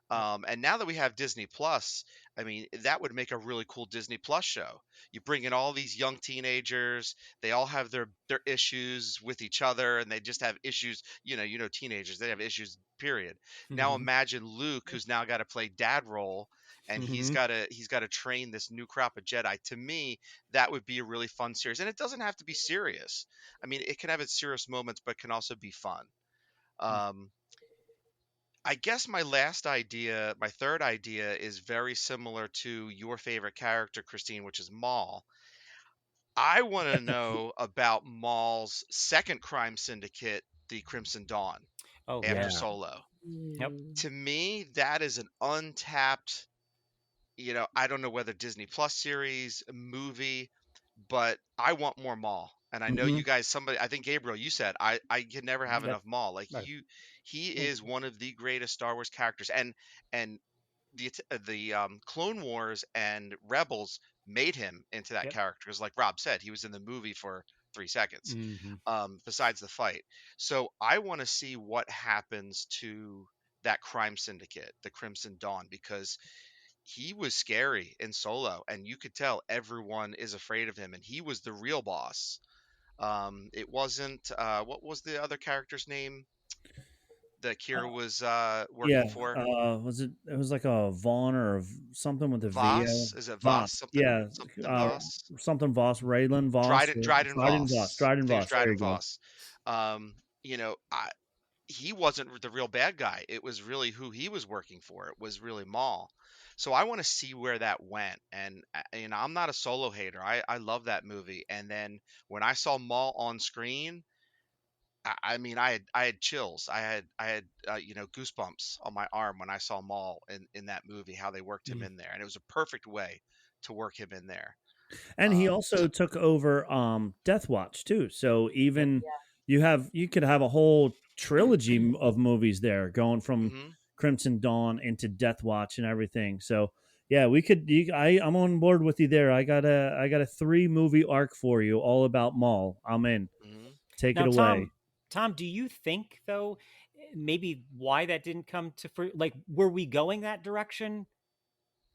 And now that we have Disney Plus, I mean, that would make a really cool Disney Plus show. You bring in all these young teenagers. They all have their issues with each other, and they just have issues. Teenagers, they have issues, period. Now Mhm. imagine Luke, who's now got to play dad role, and he's Mhm. got to train this new crop of Jedi. To me, that would be a really fun series, and it doesn't have to be serious. I mean, it can have its serious moments, but can also be fun. I guess my third idea, is very similar to your favorite character, Kristine, which is Maul. I want to know about Maul's second crime syndicate, the Crimson Dawn, Oh, after Yeah. Solo. Yep. To me, that is an untapped, I don't know whether Disney Plus series, movie, but I want more Maul. And I know Mhm. you guys, I think Gabriel, you said I can never have Yep. enough Maul. Like Right. he is one of the greatest Star Wars characters. And the Clone Wars and Rebels made him into that Yep. character. Because like Rob said, he was in the movie for 3 seconds, Mm-hmm. besides the fight. So I want to see what happens to that crime syndicate, the Crimson Dawn, because he was scary in Solo, and you could tell everyone is afraid of him, and he was the real boss. It wasn't what was the other character's name that Kira was Yeah. working for? Was it? It was like a Vaughn or something with a V. Voss? Is it Voss. Voss? Yeah. Something Voss? Something Voss. Raylan Voss. Dryden Voss. Dryden His name's Voss. There Dryden you go. Voss. You know, he wasn't the real bad guy. It was really who he was working for. It was really Maul. So I want to see where that went. And you know, I'm not a Solo hater. I love that movie. And then when I saw Maul on screen, I mean, I had chills. I had you know, goosebumps on my arm when I saw Maul in that movie. How they worked him in there, and it was a perfect way to work him in there. And he So, also took over Death Watch too. So Yep. even you could have a whole trilogy of movies there going from hmm Crimson Dawn into Death Watch and everything. So yeah, we could I'm on board with you there. I got a 3-movie arc for you all about Maul. I'm in. hmm Take Now, it away. Tom, do you think though maybe why that didn't come to like were we going that direction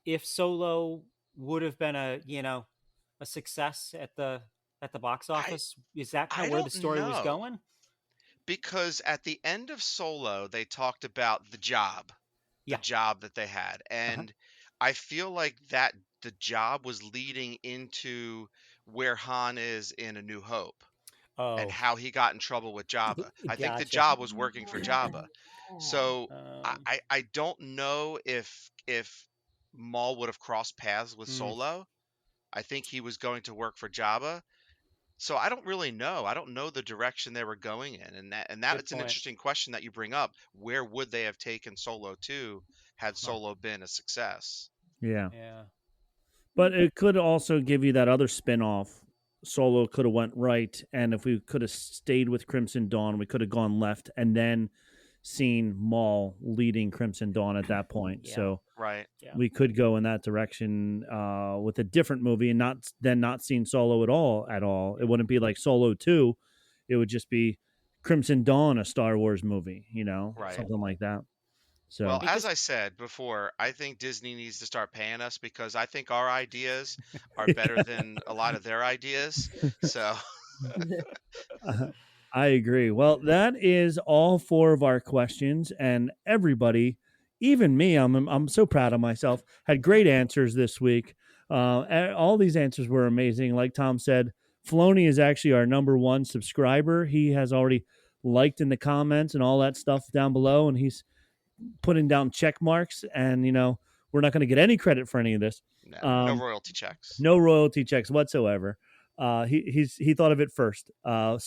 if Solo would have been a success at the box I office? Is that kind I of where the don't story was know, going? because at the end of Solo they talked about the Yeah. job that they had, Uh-huh. and I feel like that the job was leading into where Han is in A New Hope, and Oh, how he got in trouble with Jabba. I think the gotcha. job was working for Jabba. So Um, I don't know if Maul would have crossed paths with mm, Solo. I think he was going to work for Jabba. So I don't really know. I don't know the direction they were going in, and that good it's an point. interesting question that you bring up. Where would they have taken Solo to had Huh. Solo been a success? Yeah. Yeah. But it could also give you that other spin-off. Solo could have went right, and if we could have stayed with Crimson Dawn, we could have gone left and then seen Maul leading Crimson Dawn at that point. Yeah. So Right. Yeah. we could go in that direction with a different movie and not seen Solo at all. It wouldn't be like Solo 2. It would just be Crimson Dawn, a Star Wars movie, Right. something like that. So Well, as Because I said before, I think Disney needs to start paying us, because I think our ideas are better than a lot of their ideas. So, I agree. Well, that is all 4 of our questions, and everybody, even me, I'm so proud of myself, had great answers this week. All these answers were amazing. Like Tom said, Filoni is actually our #1 subscriber. He has already liked in the comments and all that stuff down below, and he's putting down check marks. And we're not going to get any credit for any of this. no royalty checks. No royalty checks whatsoever. He thought of it first. Yeah,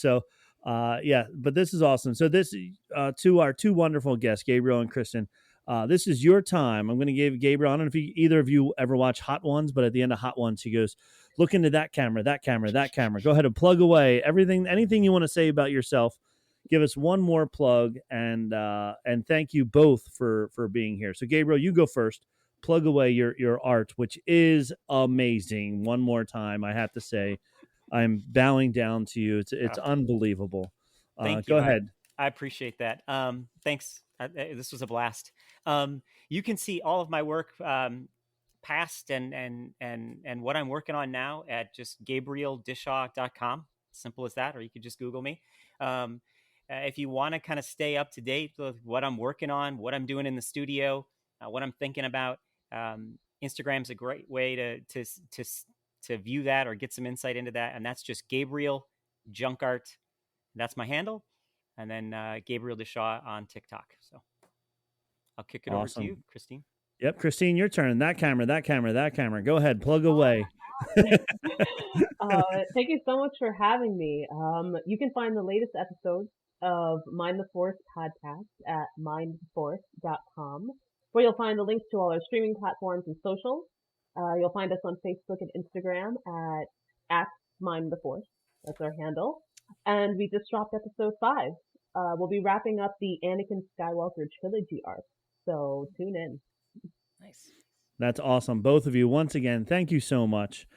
but this is awesome. So this to our 2 wonderful guests, Gabriel and Kristine. This is your time. I'm going to give Gabriel. I don't know if either of you ever watch Hot Ones, but at the end of Hot Ones, he goes, "Look into that camera, that camera, that camera. Go ahead and plug away anything you want to say about yourself. Give us one more plug, and thank you both for being here." So Gabriel, you go first. Plug away your art, which is amazing. One more time, I have to say, I'm bowing down to you. It's unbelievable. thank Go you. ahead. I appreciate that. Thanks. This was a blast. You can see all of my work, past and what I'm working on now at just GabrielDeshaw.com. Simple as that, or you could just Google me. If you want to kind of stay up to date with what I'm working on, what I'm doing in the studio, what I'm thinking about, Instagram's a great way to view that or get some insight into that. And that's just Gabriel Junk Art. That's my handle. And then Gabriel Deshaw on TikTok. So I'll kick it over to you, Kristine. Yep, Kristine, your turn. That camera, that camera, that camera. Go ahead, plug away. Thank you so much for having me. You can find the latest episodes of Mind the Force podcast at mindtheforce.com, where you'll find the links to all our streaming platforms and socials. You'll find us on Facebook and Instagram at Mind the Force. That's our handle. And we just dropped episode 5. We'll be wrapping up the Anakin Skywalker trilogy arc. So tune in. Nice. That's awesome. Both of you, once again, thank you so much.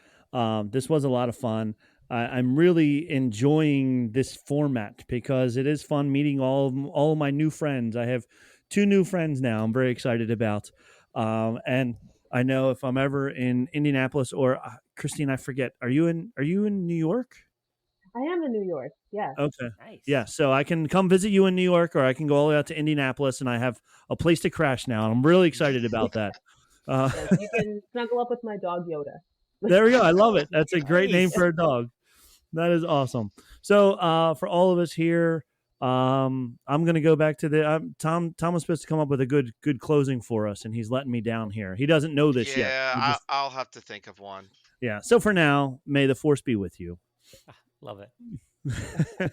This was a lot of fun. I'm really enjoying this format because it is fun meeting all of my new friends. I have 2 new friends now. I'm very excited about, and I know if I'm ever in Indianapolis or Kristine, I forget. Are you in New York? I am in New York. Yes. Okay. Nice. Yeah. So I can come visit you in New York, or I can go all the way out to Indianapolis, and I have a place to crash now. And I'm really excited about that. Yes, you can snuggle up with my dog Yoda. There we go. I love it. That's a great name Nice. for a dog. That is awesome. So for all of us here, I'm going to go back to the Tom. Tom was supposed to come up with a good closing for us, and he's letting me down here. He doesn't know this yet. Yeah, I'll have to think of one. Yeah. So for now, may the force be with you. Love it.